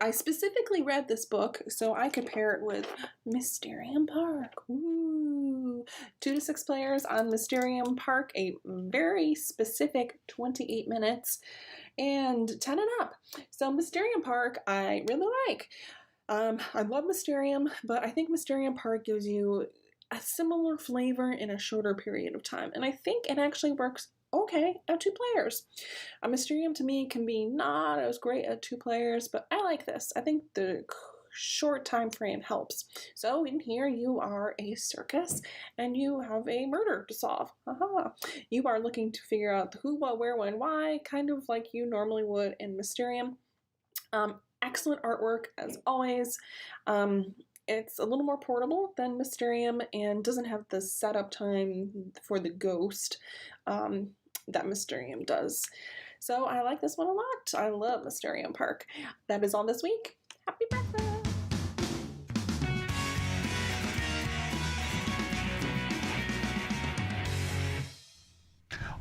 [SPEAKER 15] I specifically read this book so I could pair it with Mysterium Park. Ooh. 2 to 6 players on Mysterium Park, a very specific 28 minutes, and 10 and up. So Mysterium Park, I really like. I love Mysterium, but I think Mysterium Park gives you a similar flavor in a shorter period of time, and I think it actually works okay at 2 players. A Mysterium to me can be not as great at 2 players, but I like this. I think the short time frame helps. So in here you are a circus and you have a murder to solve. You are looking to figure out the who, what, where, when, why, kind of like you normally would in Mysterium. Excellent artwork as always. It's a little more portable than Mysterium and doesn't have the setup time for the ghost that Mysterium does. So I like this one a lot. I love Mysterium Park. That is all this week. Happy breakfast!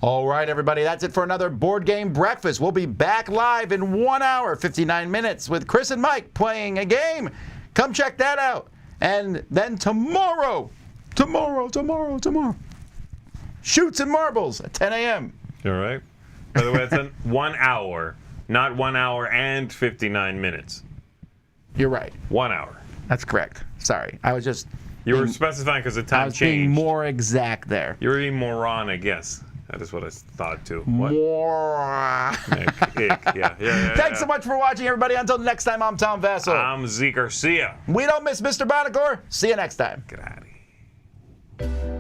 [SPEAKER 1] All right, everybody, that's it for another Board Game Breakfast. We'll be back live in 1 hour, 59 minutes with Chris and Mike playing a game. Come check that out. And then tomorrow, Shoots and Marbles at 10 a.m.
[SPEAKER 2] All right. By the way, it's 1 hour, not 1 hour and 59 minutes.
[SPEAKER 1] You're right.
[SPEAKER 2] 1 hour.
[SPEAKER 1] That's correct. Sorry. I was just...
[SPEAKER 2] You were specifying because the time
[SPEAKER 1] I was
[SPEAKER 2] changed.
[SPEAKER 1] being more exact there.
[SPEAKER 2] You were being moronic, yes. That is what I thought too.
[SPEAKER 1] What?
[SPEAKER 2] Yeah.
[SPEAKER 1] Thanks so much for watching, everybody. Until next time, I'm Tom Vassell.
[SPEAKER 2] I'm Zee Garcia.
[SPEAKER 1] We don't miss Mr. Bonacore. See you next time.
[SPEAKER 2] Get out of here.